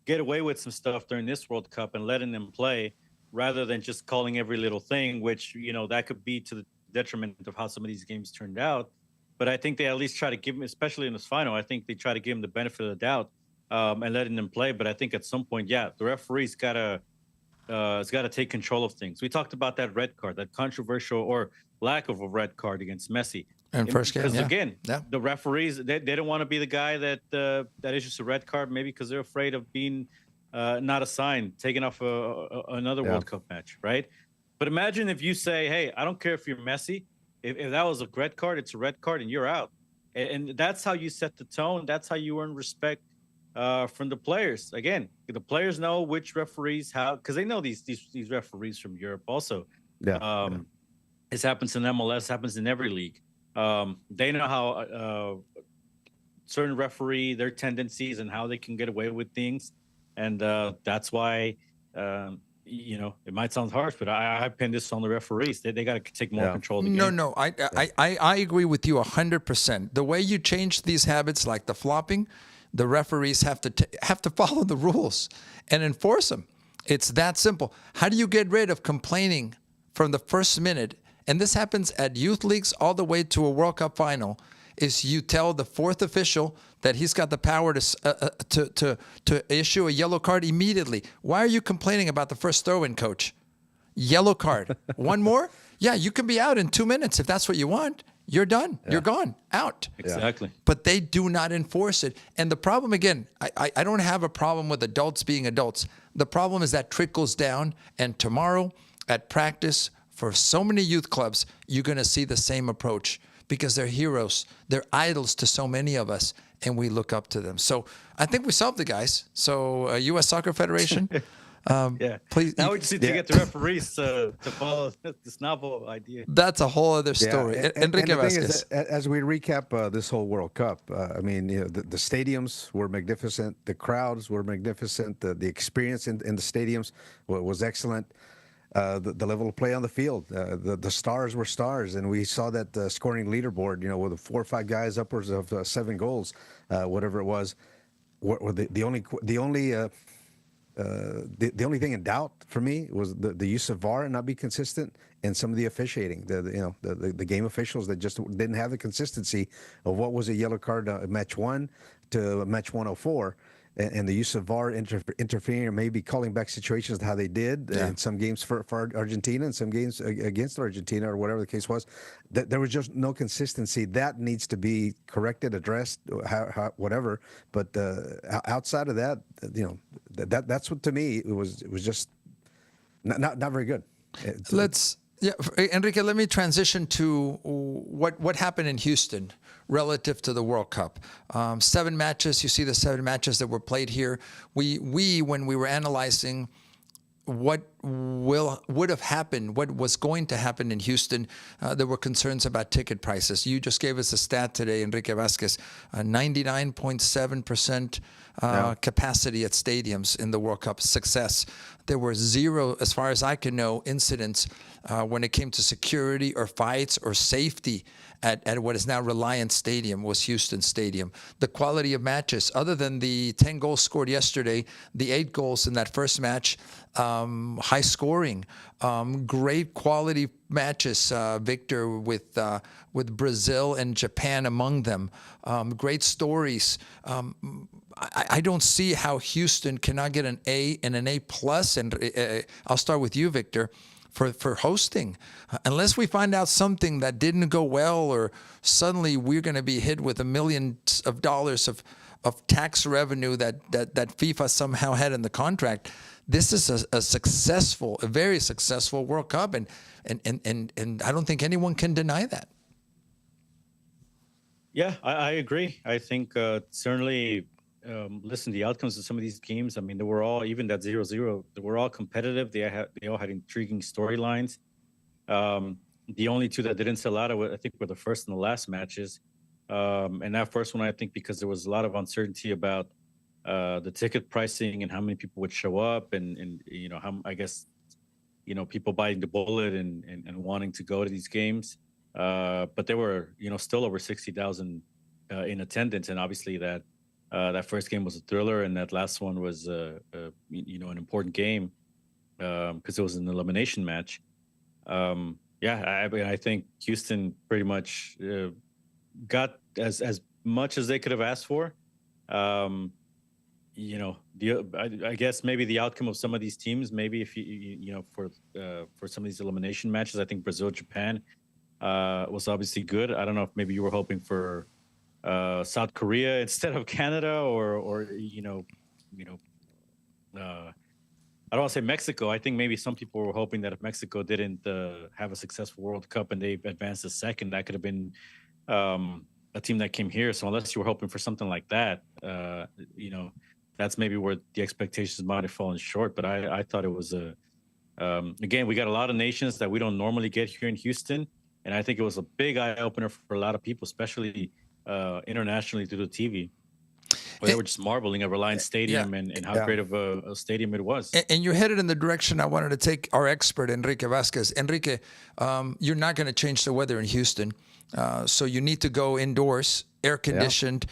get away with some stuff during this World Cup and letting them play rather than just calling every little thing, which, that could be to the detriment of how some of these games turned out. But I think they at least try to give them, especially in this final, I think they try to give them the benefit of the doubt and letting them play. But I think at some point, the referee's got to take control of things. We talked about that red card, that controversial or lack of a red card against Messi.
And first game,
because again, the referees they don't want to be the guy that issues a red card, maybe because they're afraid of being not assigned, taking off another World Cup match, right? But imagine if you say, "Hey, I don't care if you're Messi. If that was a red card, it's a red card, and you're out." And that's how you set the tone. That's how you earn respect from the players. Again, the players know which referees because they know these referees from Europe also. This happens in MLS, happens in every league. They know how certain referee, their tendencies and how they can get away with things. And that's why, it might sound harsh, but I pin this on the referees. They got to take more control of the game.
No, I agree with you 100%. The way you change these habits, like the flopping, the referees have to follow the rules and enforce them. It's that simple. How do you get rid of complaining from the first minute? And this happens at youth leagues all the way to a World Cup final. Is you tell the 4th official that he's got the power to issue a yellow card immediately. Why are you complaining about the first throw-in, coach? Yellow card. One more? Yeah, you can be out in 2 minutes if that's what you want. You're done. You're gone. Out.
Exactly.
But they do not enforce it. And the problem, again, I don't have a problem with adults being adults. The problem is that trickles down. And tomorrow at practice for so many youth clubs, you're going to see the same approach because they're heroes. They're idols to so many of us, and we look up to them. So I think we solved it, guys. So U.S. Soccer Federation, please.
Now we just need to get the referees to follow this novel idea.
That's a whole other story. Enrique Vasquez.
As we recap this whole World Cup, the stadiums were magnificent. The crowds were magnificent. The experience in the stadiums was excellent. The level of play on the field, the stars were stars, and we saw that scoring leaderboard, with 4 or 5 guys upwards of 7 goals, whatever it was. The only thing in doubt for me was the use of VAR and not be consistent, and some of the officiating, the game officials that just didn't have the consistency of what was a yellow card match 1 to match 104. And the use of VAR interfering or maybe calling back situations how they did in some games for Argentina and some games against Argentina or whatever the case was. There was just no consistency. That needs to be corrected, addressed, whatever. But outside of that, that's what to me it was just not very good.
Enrique, let me transition to what happened in Houston relative to the World Cup. 7 matches. You see the 7 matches that were played here. We when we were analyzing what would have happened, what was going to happen in Houston, there were concerns about ticket prices. You just gave us a stat today, Enrique Vasquez, 99.7% capacity at stadiums in the World Cup. Success. There were 0, as far as I can know, incidents when it came to security or fights or safety at what is now Reliant Stadium, was Houston Stadium. The quality of matches, other than the 10 goals scored yesterday, the 8 goals in that first match, high scoring, great quality matches, Victor, with Brazil and Japan among them. Great stories. I don't see how Houston cannot get an A and an A+. And I'll start with you, Victor. For hosting, unless we find out something that didn't go well, or suddenly we're going to be hit with $millions of tax revenue that FIFA somehow had in the contract. This is a very successful World Cup, and I don't think anyone can deny that.
Yeah, I agree. I think certainly. Listen, the outcomes of some of these games, I mean, they were all, even that 0-0, they were all competitive. They all had intriguing storylines. The only two that didn't sell out, I think, were the first and the last matches. And that first one, I think, because there was a lot of uncertainty about the ticket pricing and how many people would show up, and how, I guess, people biting the bullet and wanting to go to these games. But there were, still over 60,000 in attendance, and obviously that first game was a thriller, and that last one was an important game because it was an elimination match. I think Houston pretty much got as much as they could have asked for. I guess maybe the outcome of some of these teams, maybe if for some of these elimination matches, I think Brazil, Japan was obviously good. I don't know if maybe you were hoping for South Korea instead of Canada, or I don't want to say Mexico. I think maybe some people were hoping that if Mexico didn't have a successful World Cup and they advanced to second, that could have been a team that came here. So unless you were hoping for something like that, that's maybe where the expectations might have fallen short. But I thought it was again, we got a lot of nations that we don't normally get here in Houston. And I think it was a big eye opener for a lot of people, especially internationally through the TV. Well, they were just marveling at Reliance Stadium and how great of a stadium it was.
And you're headed in the direction I wanted to take our expert, Enrique Vasquez. Enrique, you're not going to change the weather in Houston, so you need to go indoors, air conditioned.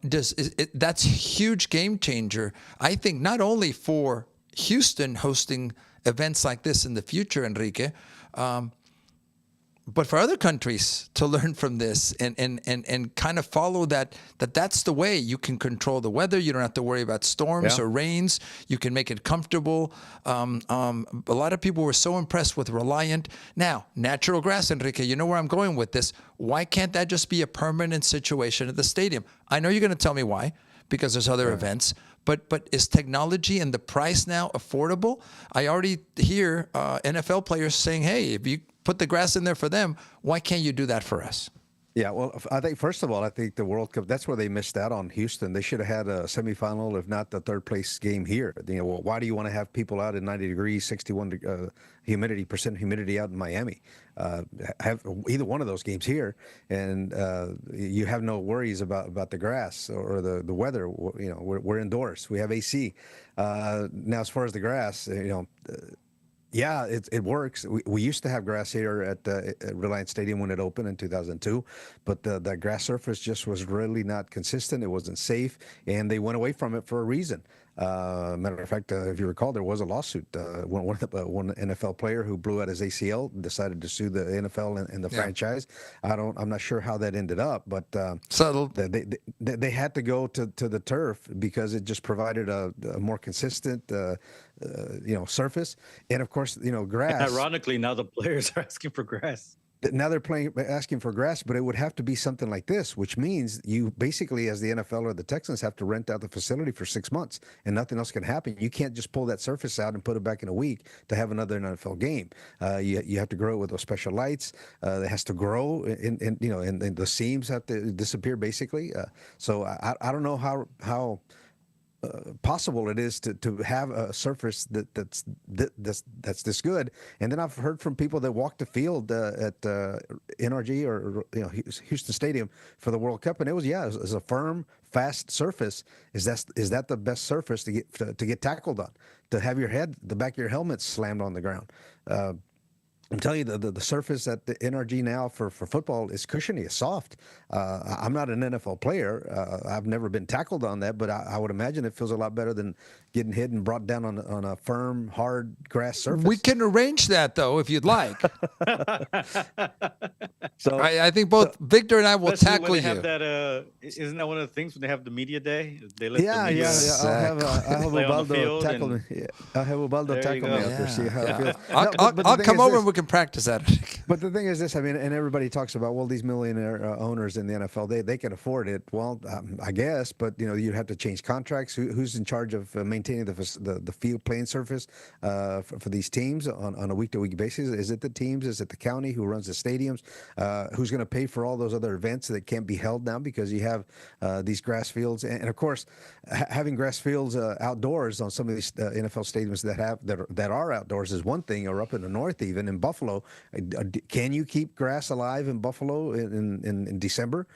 That's a huge game changer, I think, not only for Houston hosting events like this in the future, Enrique, but for other countries to learn from this and kind of follow that's the way you can control the weather. You don't have to worry about storms or rains. You can make it comfortable. A lot of people were so impressed with Reliant. Now, natural grass, Enrique, you know where I'm going with this. Why can't that just be a permanent situation at the stadium? I know you're going to tell me why, because there's other events. But is technology and the price now affordable? I already hear NFL players saying, hey, if you put the grass in there for them, why can't you do that for us?
Yeah, well, I think, first of all, I think the World Cup, that's where they missed out on Houston. They should have had a semifinal, if not the third place game here. Why do you want to have people out in 90 degrees, 61 percent humidity out in Miami? Have either one of those games here, and you have no worries about the grass or the weather. We're indoors. We have AC. Now, as far as the grass, yeah, it works. We used to have grass here at Reliance Stadium when it opened in 2002, but the grass surface just was really not consistent. It wasn't safe, and they went away from it for a reason. Matter of fact, if you recall, there was a lawsuit. One NFL player who blew out his ACL decided to sue the NFL and the franchise. I'm not sure how that ended up, but
settled.
They had to go to the turf because it just provided a more consistent surface. And of course, grass.
Ironically, now the players are asking for grass.
Now they're asking for grass, but it would have to be something like this, which means you basically, as the NFL or the Texans, have to rent out the facility for 6 months, and nothing else can happen. You can't just pull that surface out and put it back in a week to have another NFL game. You have to grow it with those special lights. It has to grow, and the seams have to disappear, basically. So I don't know how possible it is to have a surface that's this good. And then I've heard from people that walked the field at NRG or Houston Stadium for the World Cup, and it was a firm, fast surface. Is that the best surface to get tackled on? To have the back of your helmet slammed on the ground? I'm telling you, the surface at the NRG now for football is cushiony, it's soft. I'm not an NFL player. I've never been tackled on that, but I would imagine it feels a lot better than getting hit and brought down on a firm, hard grass surface.
We can arrange that, though, if you'd like. So I think both Victor and I will tackle you.
Have that, isn't that one of the things when they have the media day? They let the media
I'll have Ubaldo tackle me. Yeah, I'll have Ubaldo tackle me after, see how it feels.
I'll come over and we can practice that.
But the thing is this, and everybody talks about, well, these millionaire owners in the NFL, they can afford it. Well, I guess, but you'd have to change contracts. Who's in charge of maintaining the field playing surface for these teams on a week-to-week basis? Is it the teams? Is it the county who runs the stadiums? Who's going to pay for all those other events that can't be held now because you have these grass fields? And of course, having grass fields outdoors on some of these NFL stadiums that are outdoors is one thing, or up in the north even in Buffalo. Can you keep grass alive in Buffalo in December?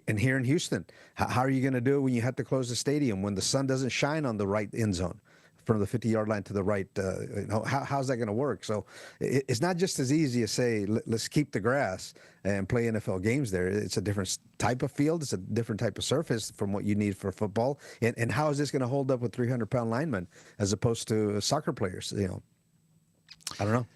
And here in Houston, how are you going to do it when you have to close the stadium, when the sun doesn't shine on the right end zone from the 50-yard line to the right? How's that going to work? So it's not just as easy as say, let's keep the grass and play NFL games there. It's a different type of field. It's a different type of surface from what you need for football. And how is this going to hold up with 300-pound linemen as opposed to soccer players? I don't know.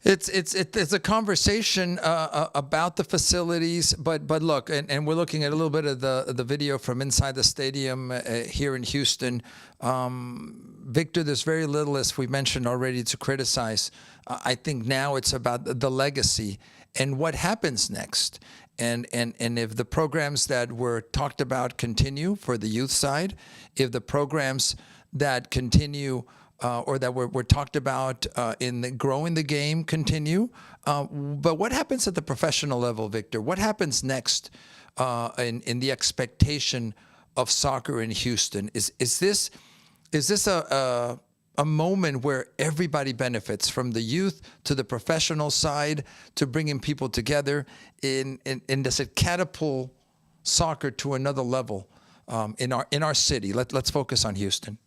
It's a conversation about the facilities, but look, and we're looking at a little bit of the video from inside the stadium here in Houston. Victor, there's very little, as we mentioned already, to criticize. I think now it's about the legacy and what happens next. And if the programs that were talked about continue for the youth side, if the programs that continue or that were talked about in growing the game continue. But what happens at the professional level, Victor? What happens next in the expectation of soccer in Houston? Is this a moment where everybody benefits, from the youth to the professional side to bringing people together? And does it catapult soccer to another level in our city? Let's focus on Houston.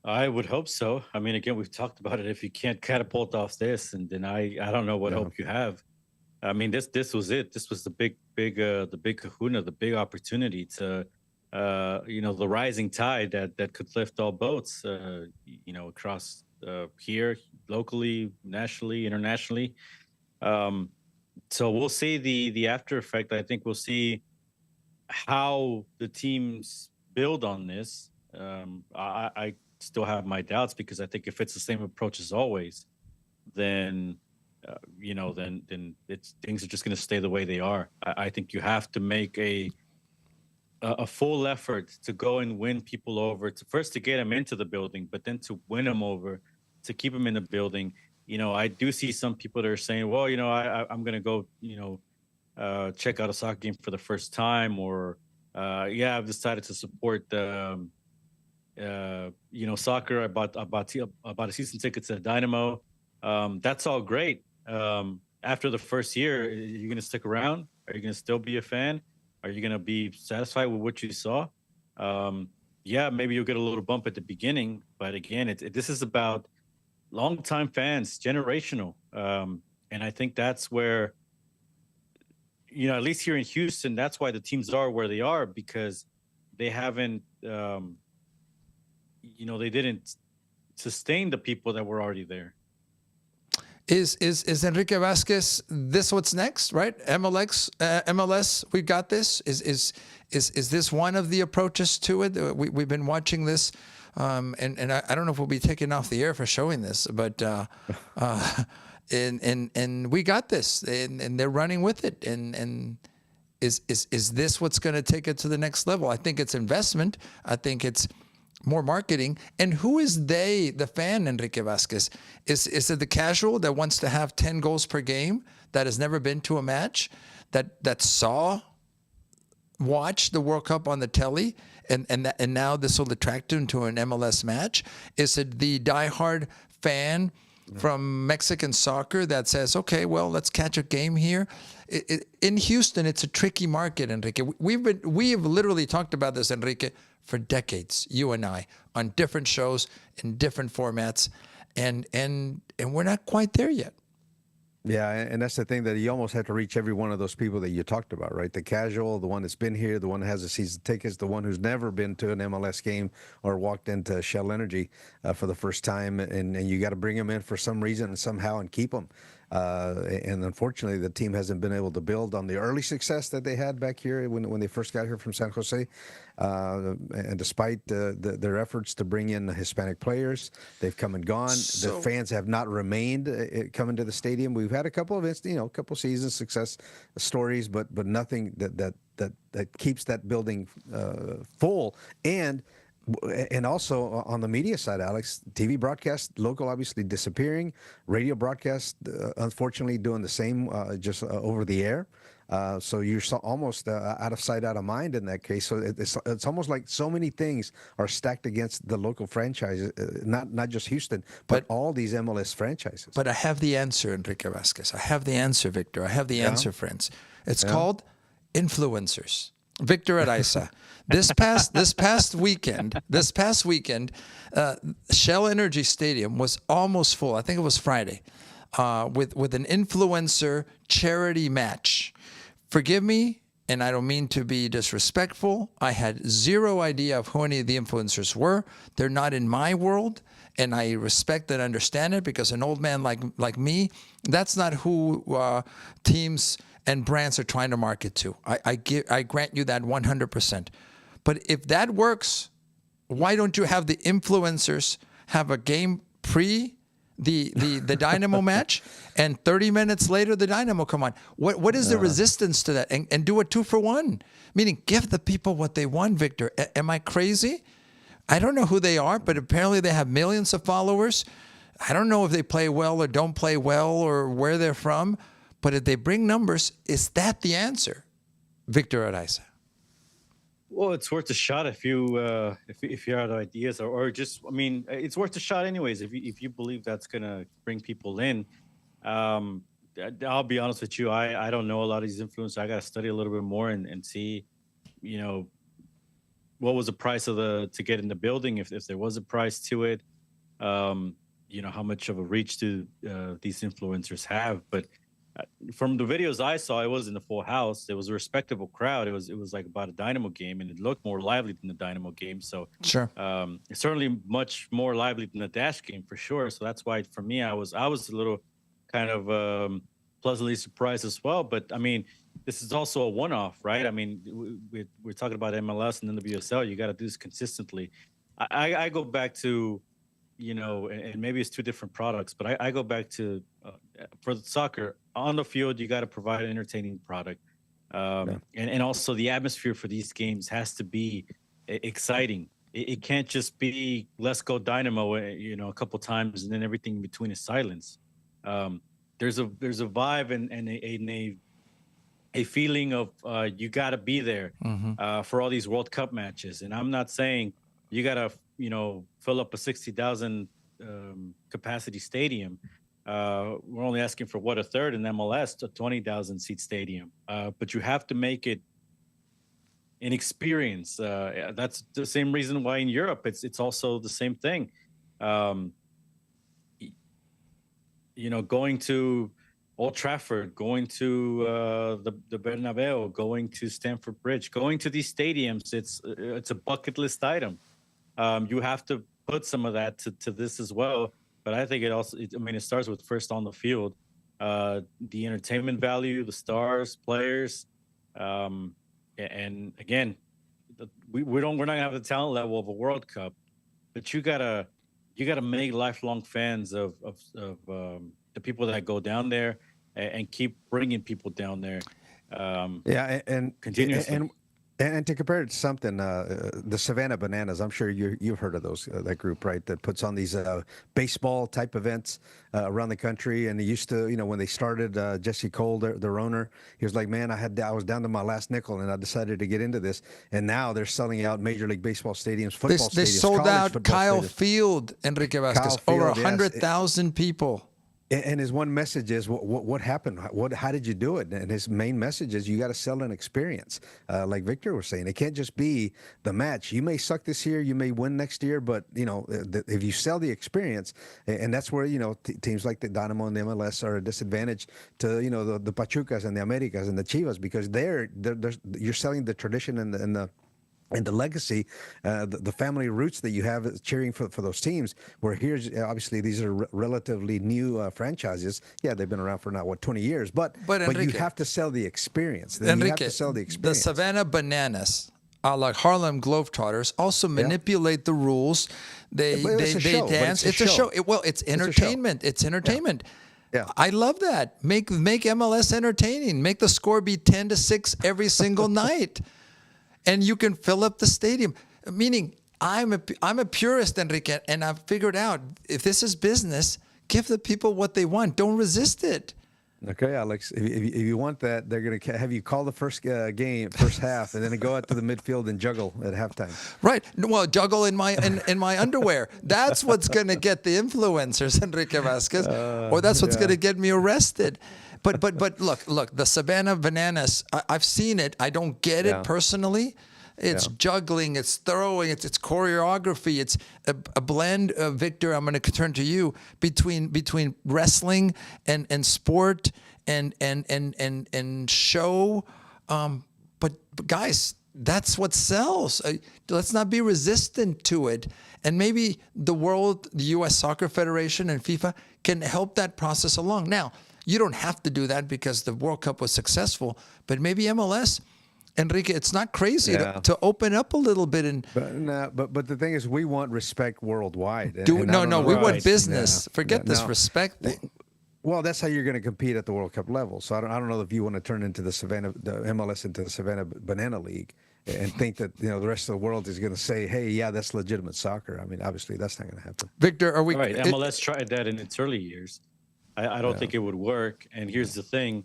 I would hope so. I mean, again, we've talked about it. If you can't catapult off this, and then I don't know what hope you have. I mean, this was it. This was the big kahuna, the big opportunity to, the rising tide that could lift all boats, across here, locally, nationally, internationally. So we'll see the after effect. I think we'll see how the teams build on this. I still have my doubts, because I think if it's the same approach as always, then things are just going to stay the way they are. I think you have to make a full effort to go and win people over, to get them into the building, but then to win them over, to keep them in the building. I do see some people that are saying, well, I'm going to go, check out a soccer game for the first time, or I've decided to support soccer. I bought a season ticket to Dynamo. That's all great. After the first year, are you going to stick around? Are you going to still be a fan? Are you going to be satisfied with what you saw? Maybe you'll get a little bump at the beginning, but again, this is about longtime fans, generational. And I think that's where, at least here in Houston, that's why the teams are where they are, because they haven't, they didn't sustain the people that were already there.
Is Enrique Vasquez this what's next, right? MLS, we got this. Is this one of the approaches to it? We've been watching this, and I don't know if we'll be taken off the air for showing this, but and we got this, and they're running with it, and is this what's going to take it to the next level? I think it's investment. I think it's more marketing. And who is they, the fan, Enrique Vasquez? Is it the casual that wants to have 10 goals per game, that has never been to a match, that watched the World Cup on the telly, and now this will attract him to an MLS match? Is it the diehard fan from Mexican soccer that says, okay, well, let's catch a game here? In Houston, it's a tricky market, Enrique. We have literally talked about this, Enrique, for decades, you and I, on different shows in different formats, and we're not quite there yet.
Yeah, and that's the thing, that you almost have to reach every one of those people that you talked about, right? The casual, the one that's been here, the one that has a season tickets, the one who's never been to an MLS game or walked into Shell Energy for the first time, and you got to bring them in for some reason and somehow and keep them. And unfortunately, the team hasn't been able to build on the early success that they had back here when they first got here from San Jose. And despite their efforts to bring in Hispanic players, they've come and gone. The fans have not remained coming to the stadium. We've had a couple of a couple seasons success stories, but nothing that keeps that building full. And also on the media side, Alex, TV broadcast, local obviously disappearing, radio broadcast, unfortunately doing the same, just over the air. So you're almost out of sight, out of mind in that case. So it's almost like so many things are stacked against the local franchises, not just Houston, but all these MLS franchises.
But I have the answer, Enrique Vasquez. I have the answer, Victor. I have the answer, friends. It's called influencers. Victor Araiza. This past weekend, Shell Energy Stadium was almost full. I think it was Friday, with an influencer charity match. Forgive me, and I don't mean to be disrespectful. I had zero idea of who any of the influencers were. They're not in my world, and I respect and understand it, because an old man like me, that's not who teams and brands are trying to market to. I grant you that 100%. But if that works, why don't you have the influencers have a game pre the Dynamo match, and 30 minutes later the Dynamo come on? What is the resistance to that? And do a 2-for-1, meaning give the people what they want, Victor. Am I crazy? I don't know who they are, but apparently they have millions of followers. I don't know if they play well or don't play well or where they're from, but if they bring numbers, is that the answer, Victor Araiza?
Well, it's worth a shot if you have ideas, or just, I mean, it's worth a shot anyways. If you believe that's gonna bring people in, I'll be honest with you, I don't know a lot of these influencers. I gotta study a little bit more and see, what was the price to get in the building, if there was a price to it, how much of a reach do these influencers have. But from the videos I saw, it wasn't a full house. It was a respectable crowd. It was like about a Dynamo game, and it looked more lively than the Dynamo game. So
sure,
it's certainly much more lively than the Dash game for sure. So that's why for me, I was a little kind of pleasantly surprised as well. But I mean, this is also a one-off, right? I mean, we're talking about MLS and NWSL. You got to do this consistently. I go back to, and maybe it's two different products, but I go back to for the soccer on the field, you got to provide an entertaining product, and also the atmosphere for these games has to be exciting. It can't just be let's go Dynamo, a couple times and then everything in between is silence. There's a vibe and a feeling of you got to be there for all these World Cup matches, and I'm not saying you got to fill up a 60,000 capacity stadium. We're only asking for a third in MLS, a 20,000 seat stadium. But you have to make it an experience. That's the same reason why in Europe it's also the same thing. Going to Old Trafford, going to the Bernabeu, going to Stamford Bridge, going to these stadiums, it's a bucket list item. You have to put some of that to this as well. But I think it starts with first on the field, the entertainment value, the stars, players, and again, we're not gonna have the talent level of a World Cup, but you gotta make lifelong fans of the people that go down there and keep bringing people down there.
And
continuously.
And to compare it to something, the Savannah Bananas, I'm sure you've heard of those, that group, right? That puts on these baseball type events around the country. And they used to, when they started, Jesse Cole, their owner, he was like, man, I was down to my last nickel, and I decided to get into this. And now they're selling out Major League Baseball stadiums, football stadiums.
They sold out Kyle
stadiums.
Field, Enrique Vasquez, over 100,000 people.
And his one message is, what happened? How did you do it? And his main message is, you got to sell an experience. Like Victor was saying, it can't just be the match. You may suck this year, you may win next year, but if you sell the experience, and that's where teams like the Dynamo and the MLS are a disadvantage to the Pachucas and the Americas and the Chivas, because you're selling the tradition and the legacy, the family roots that you have cheering for those teams, where here's obviously these are relatively new franchises. Yeah, they've been around for now, 20 years, but
Enrique,
you have to sell the experience.
Enrique,
you have to sell the experience.
The Savannah Bananas, like Harlem Globetrotters, also manipulate the rules. They dance. It's a show. It's entertainment. It's entertainment.
Yeah.
I love that. Make MLS entertaining. Make the score be 10-6 every single night. And you can fill up the stadium. Meaning, I'm a purist, Enrique, and I've figured out, if this is business, give the people what they want. Don't resist it.
Okay, Alex. If you want that, they're going to have you call the first first half, and then go out to the midfield and juggle at halftime.
Right. Well, juggle in my underwear. That's what's going to get the influencers, Enrique Vasquez, or that's what's going to get me arrested. But look, the Savannah Bananas. I've seen it. I don't get it personally. It's juggling, it's throwing, it's choreography, it's a blend. Victor, I'm going to turn to you between wrestling and sport and show. But guys, that's what sells. Let's not be resistant to it. And maybe the U.S. Soccer Federation and FIFA can help that process along. Now, you don't have to do that because the World Cup was successful, but maybe MLS. Enrique, it's not crazy to open up a little bit
but the thing is, we want respect worldwide.
We want business. Forget this respect thing.
Well, that's how you're going to compete at the World Cup level. So I don't know if you want to turn into the MLS into the Savannah Banana League and think that the rest of the world is going to say, hey, yeah, that's legitimate soccer. I mean, obviously that's not going to happen.
Victor, are we
right? MLS tried that in its early years. I don't think it would work. And here's the thing.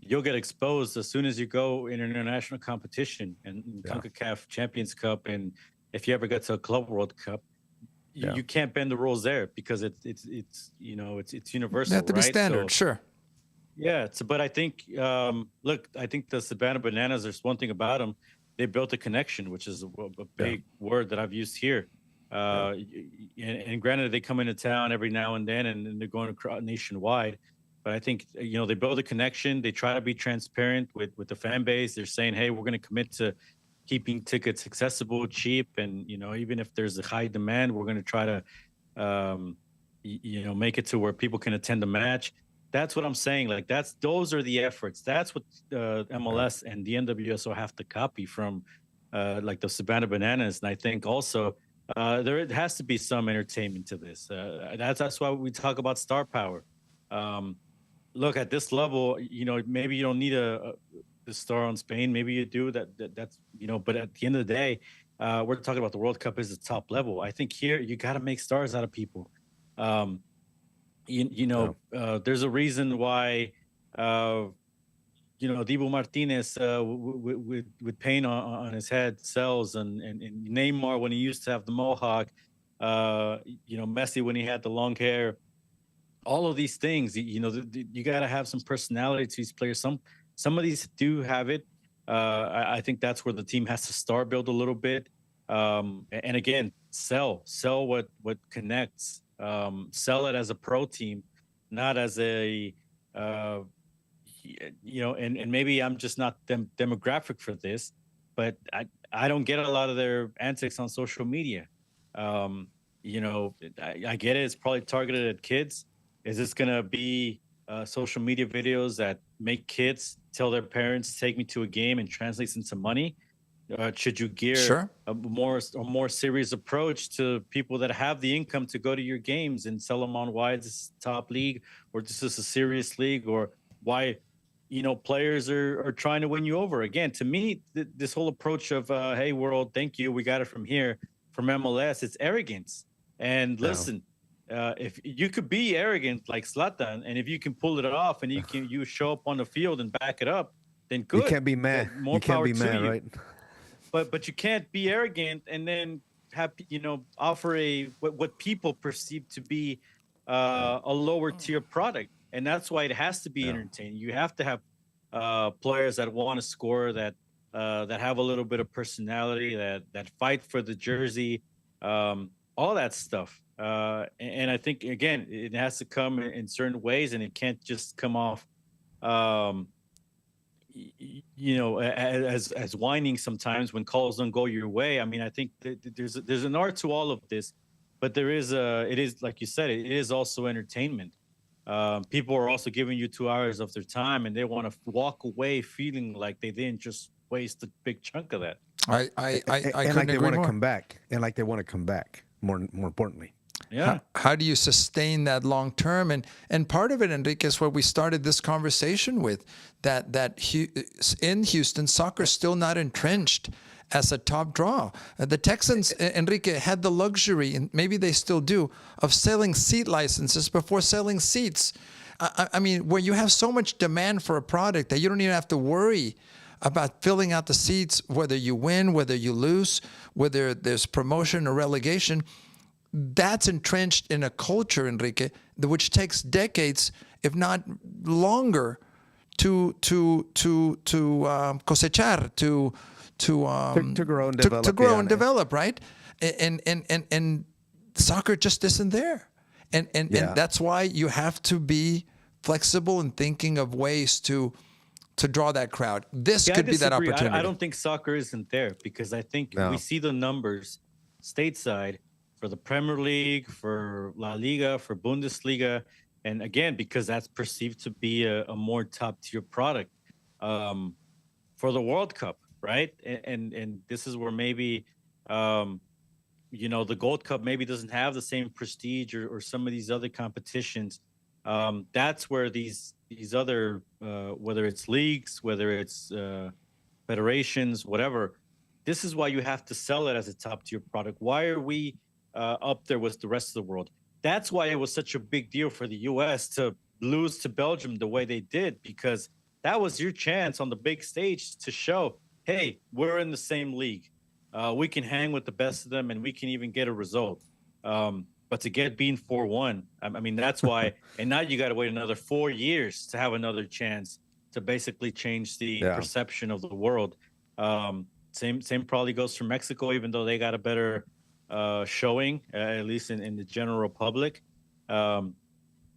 You'll get exposed as soon as you go in an international competition and CONCACAF Champions Cup, and if you ever get to a Club World Cup, you can't bend the rules there because it's universal.
They have to be standard,
so,
sure.
Yeah, but I think I think the Savannah Bananas. There's one thing about them: they built a connection, which is a big word that I've used here. And granted, they come into town every now and then, and they're going across nationwide. But I think, they build a connection. They try to be transparent with the fan base. They're saying, hey, we're going to commit to keeping tickets accessible, cheap. And, even if there's a high demand, we're going to try to, make it to where people can attend the match. That's what I'm saying. Like, those are the efforts. That's what MLS and the NWSL have to copy from, like the Savannah Bananas. And I think also there has to be some entertainment to this. That's why we talk about star power. Look, at this level, maybe you don't need the star on Spain. Maybe you do. That's But at the end of the day, we're talking about the World Cup is the top level. I think here you got to make stars out of people. There's a reason why Dibu Martinez with paint on his head sells, and Neymar when he used to have the mohawk, Messi when he had the long hair. All of these things, you got to have some personality to these players. Some of these do have it. I think that's where the team has to star build a little bit. And again, sell what connects. Sell it as a pro team, not as a, and maybe I'm just not demographic for this, but I don't get a lot of their antics on social media. I get it. It's probably targeted at kids. Is this going to be social media videos that make kids tell their parents, take me to a game, and translates into money? Should you gear a more serious approach to people that have the income to go to your games and sell them on why this is top league, or this is a serious league, or why players are trying to win you over? Again, to me, this whole approach of hey world, thank you, we got it from here, from MLS, it's arrogance. And listen, if you could be arrogant like Zlatan, and if you can pull it off and you show up on the field and back it up, then good.
You can't be mad.
More power to you.
Right?
But you can't be arrogant and then have offer what people perceive to be a lower tier product, and that's why it has to be entertaining. You have to have players that want to score, that have a little bit of personality, that fight for the jersey, all that stuff. And I think again, it has to come in certain ways, and it can't just come off. As whining sometimes when calls don't go your way. I mean, I think there's an art to all of this, but it is like you said, it is also entertainment. People are also giving you 2 hours of their time, and they want to walk away feeling like they didn't just waste a big chunk of that.
I
and like they want to come back, more importantly.
Yeah.
How do you sustain that long term? And part of it, Enrique, is what we started this conversation with, that in Houston, soccer is still not entrenched as a top draw. The Texans, Enrique, had the luxury, and maybe they still do, of selling seat licenses before selling seats. I mean, where you have so much demand for a product that you don't even have to worry about filling out the seats, whether you win, whether you lose, whether there's promotion or relegation. That's entrenched in a culture, Enrique, which takes decades, if not longer, to cosechar,
to grow and develop.
To grow and develop, right? And soccer just isn't there. And that's why you have to be flexible and thinking of ways to draw that crowd. This could be that opportunity.
I don't think soccer isn't there, because I think we see the numbers stateside for the Premier League, for La Liga, for Bundesliga, and again, because that's perceived to be a more top-tier product for the World Cup, right? And this is where maybe the Gold Cup maybe doesn't have the same prestige or some of these other competitions. That's where these other, whether it's leagues, whether it's federations, whatever, this is why you have to sell it as a top-tier product. Why are we up there with the rest of the world? That's why it was such a big deal for the U.S. to lose to Belgium the way they did, because that was your chance on the big stage to show, hey, we're in the same league. We can hang with the best of them, and we can even get a result. But to get beaten 4-1, I mean, that's why. And now you got to wait another 4 years to have another chance to basically change the perception of the world. Same probably goes for Mexico, even though they got a better showing, at least in the general public. And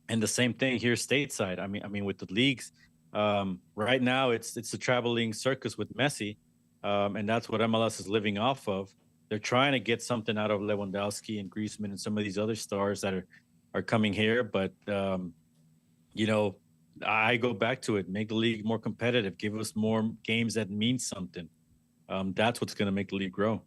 the same thing here stateside. I mean, with the leagues, right now it's a traveling circus with Messi, and that's what MLS is living off of. They're trying to get something out of Lewandowski and Griezmann and some of these other stars that are coming here. But, I go back to it. Make the league more competitive. Give us more games that mean something. That's what's going to make the league grow.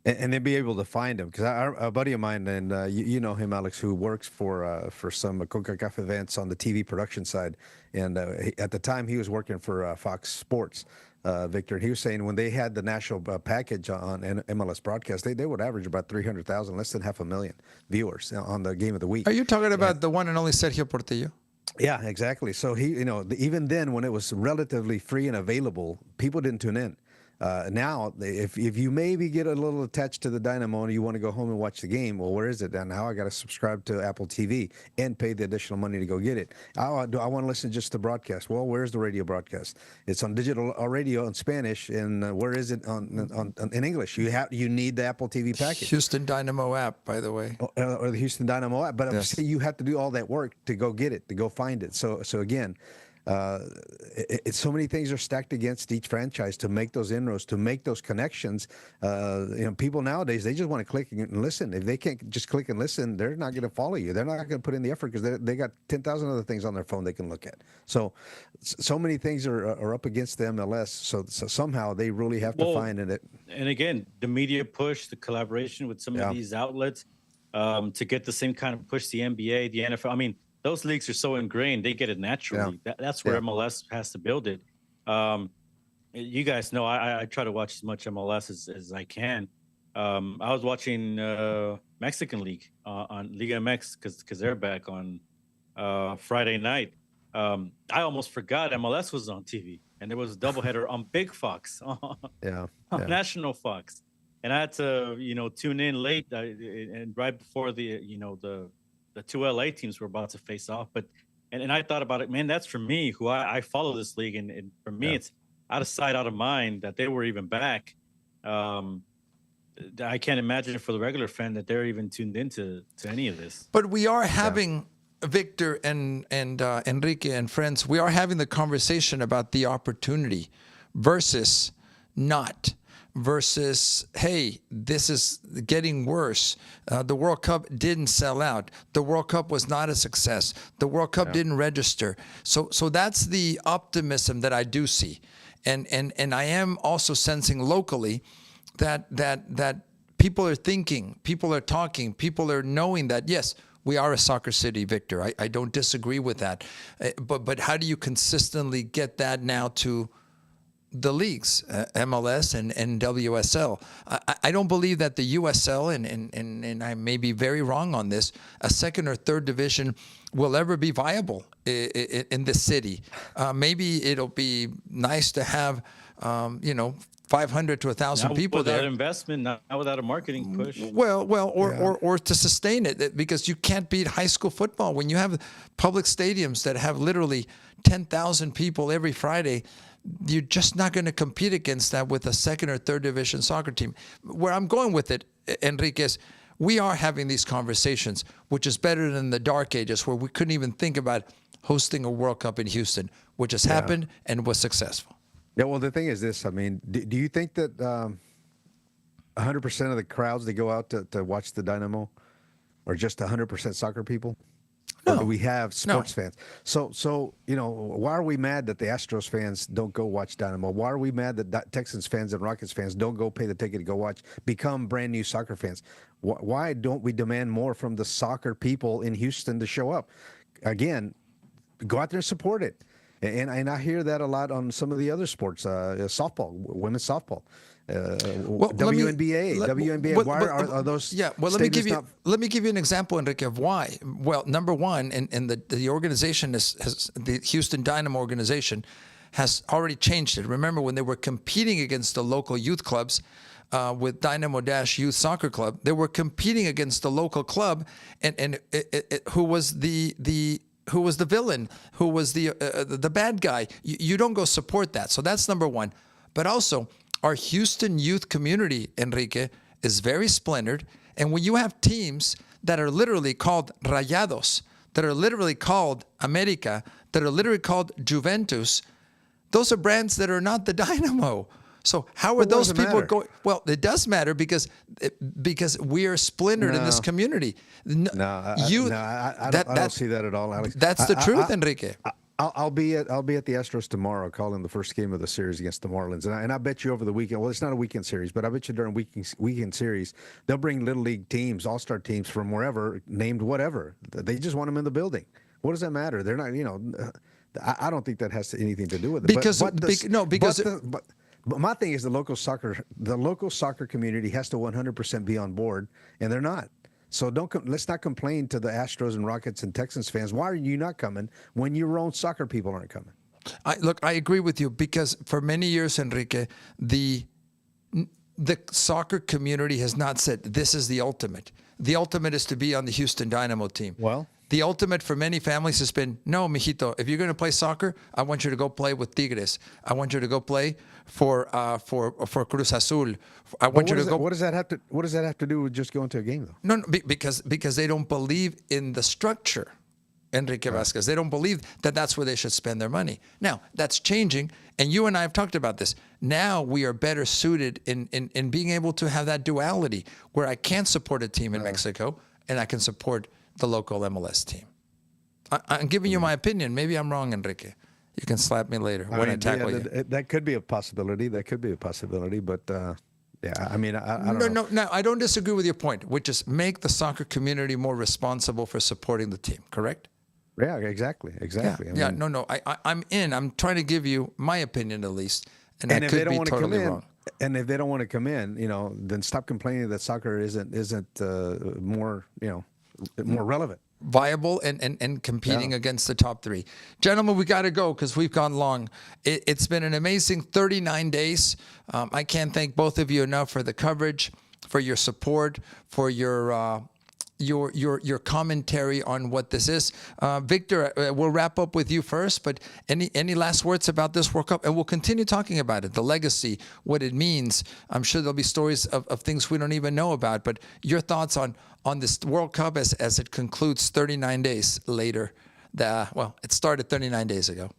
And then be able to find him, because a buddy of mine, and you know him, Alex, who works for some CONCACAF events on the TV production side. And at the time, he was working for Fox Sports. Victor, he was saying when they had the national package on MLS broadcast, they would average about 300,000, less than 500,000 viewers on the game of the week.
Are you talking about the one and only Sergio Portillo?
Yeah, exactly. So he, even then when it was relatively free and available, people didn't tune in. Now, if you maybe get a little attached to the Dynamo and you want to go home and watch the game, well, where is it? And now I got to subscribe to Apple TV and pay the additional money to go get it. I want to listen just to broadcast. Well, where's the radio broadcast? It's on digital radio in Spanish, and where is it in English? You need the Apple TV package.
Houston Dynamo app, by the way,
or the Houston Dynamo app. But
yes.
You have to do all that work to go get it, to go find it. So again. So many things are stacked against each franchise to make those inroads, to make those connections. People nowadays, they just want to click and listen. If they can't just click and listen, they're not going to follow you. They're not going to put in the effort because they got 10,000 other things on their phone they can look at. So many things are up against the MLS. So somehow they really have to find it.
And again, the media push, the collaboration with some of these outlets to get the same kind of push, the NBA, the NFL. I mean, those leagues are so ingrained, they get it naturally. Yeah. That's where MLS has to build it. You guys know I try to watch as much MLS as I can. I was watching Mexican League on Liga MX because they're back on Friday night. I almost forgot MLS was on TV, and there was a doubleheader on Big Fox, on National Fox. And I had to, tune in late and right before the two LA teams were about to face off. But and I thought about it, man, that's for me, who I follow this league. And for me, it's out of sight, out of mind that they were even back. I can't imagine for the regular fan that they're even tuned into any of this.
But we are having, Victor and Enrique and friends, we are having the conversation about the opportunity versus not. Versus, hey, this is getting worse. The World Cup didn't sell out. The World Cup was not a success. The World Cup didn't register. So that's the optimism that I do see, and I am also sensing locally that people are thinking, people are talking, people are knowing that yes, we are a soccer city, Victor. I don't disagree with that, but how do you consistently get that now to the leagues, MLS and WSL. I don't believe that the USL, and I may be very wrong on this, a second or third division will ever be viable in the city. Maybe it'll be nice to have, 500 to 1,000 people
without
there.
Investment, not without a marketing push.
Or to sustain it, because you can't beat high school football when you have public stadiums that have literally 10,000 people every Friday. You're just not going to compete against that with a second or third division soccer team. Where I'm going with it, Enrique, is we are having these conversations, which is better than the dark ages where we couldn't even think about hosting a World Cup in Houston, which has happened and was successful.
Yeah, well, the thing is this. I mean, do you think that 100% of the crowds that go out to watch the Dynamo are just 100% soccer people?
No.
Or do we have sports fans? So why are we mad that the Astros fans don't go watch Dynamo? Why are we mad that Texans fans and Rockets fans don't go pay the ticket to go become brand new soccer fans? Why don't we demand more from the soccer people in Houston to show up? Again, go out there and support it. And I hear that a lot on some of the other sports, softball, women's softball, WNBA. Why are those?
Yeah, well, let me give you an example, Enrique, of why. Well, number one, and the organization has the Houston Dynamo organization has already changed it. Remember when they were competing against the local youth clubs with Dynamo Dash Youth Soccer Club, they were competing against the local club, and who was the villain, who was the bad guy. You don't go support that. So that's number one. But also, our Houston youth community, Enrique, is very splintered. And when you have teams that are literally called Rayados, that are literally called America, that are literally called Juventus, those are brands that are not the Dynamo. So how are those people going? Well, it does matter because we are splintered in this community.
I don't see that at all, Alex.
That's the truth, Enrique.
I'll be at the Astros tomorrow, calling the first game of the series against the Marlins, and I bet you over the weekend. Well, it's not a weekend series, but I bet you during weekend series they'll bring little league teams, all-star teams from wherever, named whatever. They just want them in the building. What does that matter? They're not. I don't think that has anything to do with it. But my thing is the local soccer community has to 100% be on board, and they're not. So let's not complain to the Astros and Rockets and Texans fans. Why are you not coming when your own soccer people aren't coming?
I agree with you because for many years, Enrique, the soccer community has not said this is the ultimate. The ultimate is to be on the Houston Dynamo team.
Well,
the ultimate for many families has been, no, mijito, if you're going to play soccer, I want you to go play with Tigres. I want you to go play for Cruz Azul. What
does that have to do with just going to a game, though?
No, because they don't believe in the structure, Enrique Vasquez. They don't believe that that's where they should spend their money. Now, that's changing, and you and I have talked about this. Now we are better suited in being able to have that duality where I can support a team in Mexico and I can support the local MLS team. I'm giving you my opinion. Maybe I'm wrong, Enrique. You can slap me later when I tackle you.
That could be a possibility. But I don't know.
No, I don't disagree with your point, which is make the soccer community more responsible for supporting the team, correct?
Yeah, exactly.
I'm in. I'm trying to give you my opinion at least, and I could be totally wrong.
And if they don't want to come in, then stop complaining that soccer isn't more relevant,
viable, and competing against the top three. Gentlemen, we got to go because we've gone long. It's been an amazing 39 days. I can't thank both of you enough for the coverage, for your support, for your commentary on what this is. Victor, we'll wrap up with you first, but any last words about this World Cup? And we'll continue talking about it, the legacy, what it means. I'm sure there'll be stories of things we don't even know about, but your thoughts on this World Cup as it concludes 39 days later. It started 39 days ago.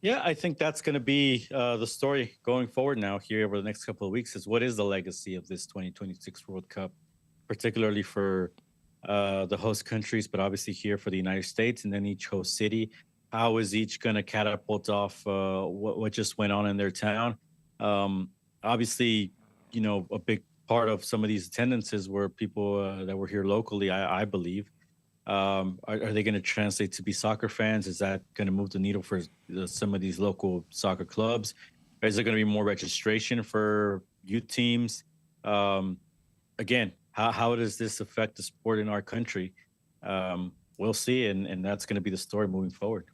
Yeah, I think that's going to be the story going forward now here over the next couple of weeks is what is the legacy of this 2026 World Cup? Particularly for the host countries, but obviously here for the United States and then each host city. How is each going to catapult off what just went on in their town? Obviously, a big part of some of these attendances were people that were here locally, I believe. Are they going to translate to be soccer fans? Is that going to move the needle for some of these local soccer clubs? Is there going to be more registration for youth teams? Um, Again, how does this affect the sport in our country? We'll see, and that's going to be the story moving forward.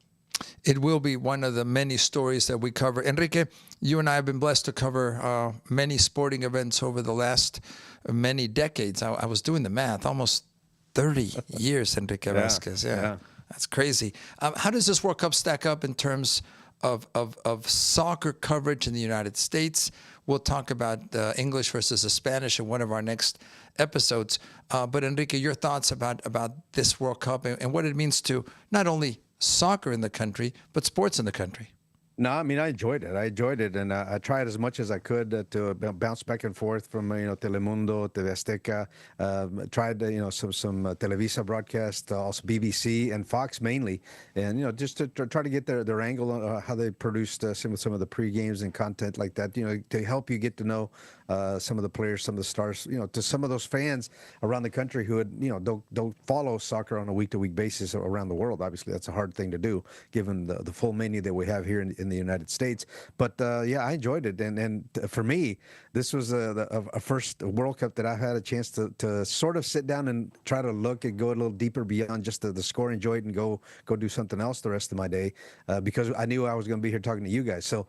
It will be one of the many stories that we cover. Enrique, you and I have been blessed to cover many sporting events over the last many decades. I was doing the math, almost 30 years, Enrique Vasquez. Yeah, that's crazy. How does this World Cup stack up in terms of soccer coverage in the United States? We'll talk about the English versus the Spanish in one of our next episodes. But Enrique, your thoughts about this World Cup and what it means to not only soccer in the country, but sports in the country.
No, I mean, I enjoyed it, and I tried as much as I could to bounce back and forth from Telemundo, TV Azteca. Tried some Televisa broadcast, also BBC and Fox mainly, and just to try to get their angle on how they produced some of the pre-games and content like that. To help you get to know some of the players, some of the stars. To some of those fans around the country who don't follow soccer on a week-to-week basis around the world. Obviously, that's a hard thing to do given the full menu that we have here in the United States. But yeah, I enjoyed it, and for me, this was a first World Cup that I had a chance to sort of sit down and try to look and go a little deeper beyond just the score, enjoy it, and go do something else the rest of my day, because I knew I was going to be here talking to you guys. So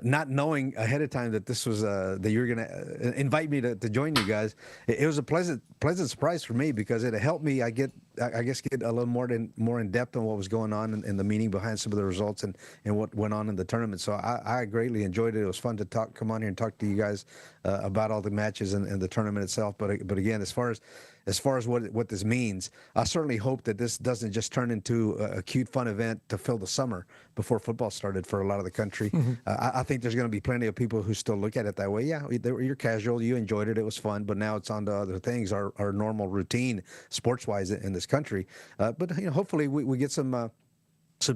not knowing ahead of time that this was that you were going to invite me to join you guys, it was a pleasant surprise for me, because it helped me get a little more in depth on what was going on and the meaning behind some of the results and what went on in the tournament. So I greatly enjoyed it. It was fun to come on here and talk to you guys about all the matches and the tournament itself. But again, as far as what this means, I certainly hope that this doesn't just turn into a cute, fun event to fill the summer before football started for a lot of the country. Mm-hmm. I think there's going to be plenty of people who still look at it that way. Yeah, you're casual, you enjoyed it, it was fun, but now it's on to other things, our normal routine sports-wise in this country. But hopefully we get some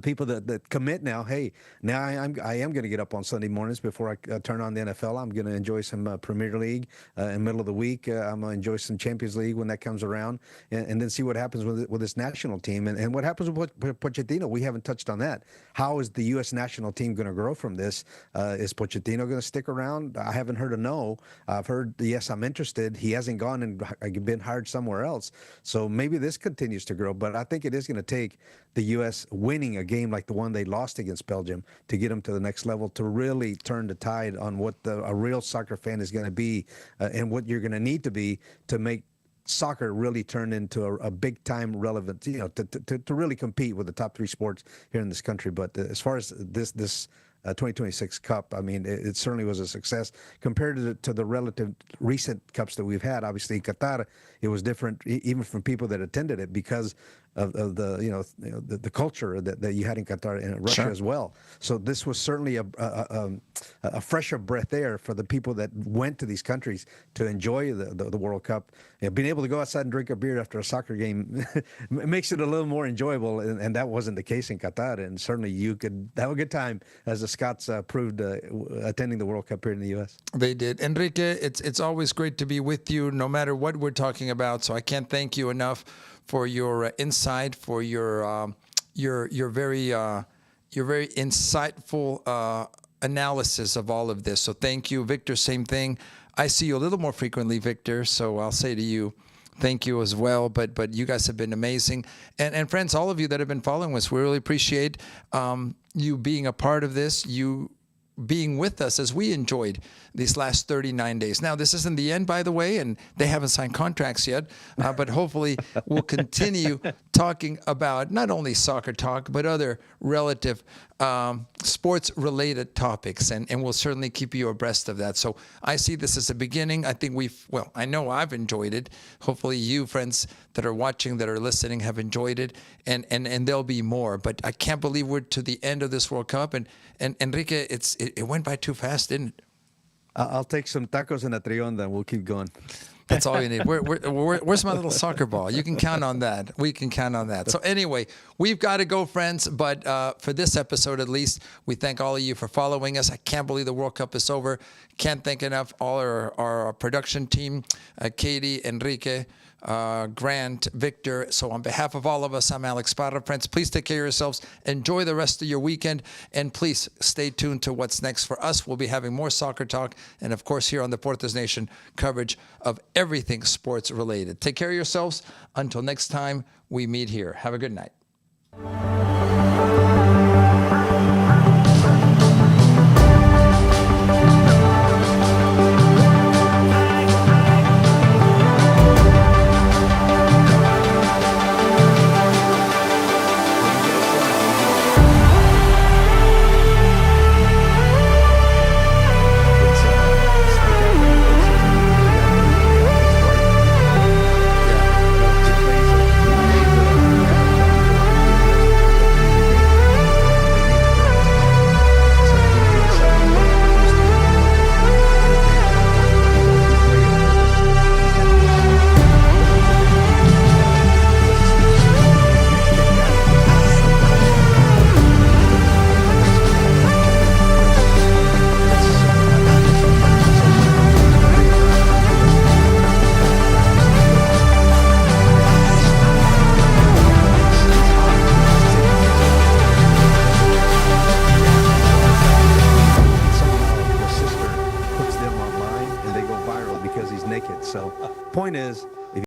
people that commit now. Hey, now I am going to get up on Sunday mornings before I turn on the NFL. I'm going to enjoy some Premier League in the middle of the week. I'm going to enjoy some Champions League when that comes around, and then see what happens with this national team and what happens with Pochettino. We haven't touched on that. How is the U.S. national team going to grow from this? Is Pochettino going to stick around? I haven't heard a no. I've heard yes, I'm interested. He hasn't gone and been hired somewhere else. So maybe this continues to grow, but I think it is going to take the U.S. winning a game like the one they lost against Belgium to get them to the next level, to really turn the tide on what a real soccer fan is going to be and what you're going to need to be to make soccer really turn into a big time relevant, to really compete with the top three sports here in this country. But as far as this 2026 Cup, I mean, it certainly was a success compared to the relative recent Cups that we've had. Obviously, Qatar, it was different, even from people that attended it, because of the culture that you had in Qatar and Russia as well. So this was certainly a fresher breath air for the people that went to these countries to enjoy the World Cup. Being able to go outside and drink a beer after a soccer game makes it a little more enjoyable, and that wasn't the case in Qatar. And certainly you could have a good time, as the Scots proved attending the World Cup here in the U.S.
They did. Enrique, it's always great to be with you, no matter what we're talking about. So I can't thank you enough for your insight, for your very insightful analysis of all of this. So thank you, Victor. Same thing. I see you a little more frequently, Victor. So I'll say to you, thank you as well. But you guys have been amazing, and friends, all of you that have been following us, we really appreciate you being a part of this. You being with us as we enjoyed these last 39 days. Now, this isn't the end, by the way, and they haven't signed contracts yet, but hopefully we'll continue talking about not only soccer talk, but other relative sports-related topics, and we'll certainly keep you abreast of that. So I see this as a beginning. I think I know I've enjoyed it. Hopefully you, friends that are watching, that are listening, have enjoyed it, and there'll be more. But I can't believe we're to the end of this World Cup, and Enrique, it went by too fast, didn't it?
I'll take some tacos and a trionda, and we'll keep going.
That's all you need. Where's my little soccer ball? You can count on that. We can count on that. So anyway, we've got to go, friends. But for this episode, at least, we thank all of you for following us. I can't believe the World Cup is over. Can't thank enough all our production team, Katie, Enrique, Grant, Victor. So on behalf of all of us, I'm Alex Parra. Friends, please take care of yourselves. Enjoy the rest of your weekend. And please stay tuned to what's next for us. We'll be having more soccer talk. And of course, here on the Deportes Nation, coverage of everything sports related. Take care of yourselves. Until next time we meet here. Have a good night.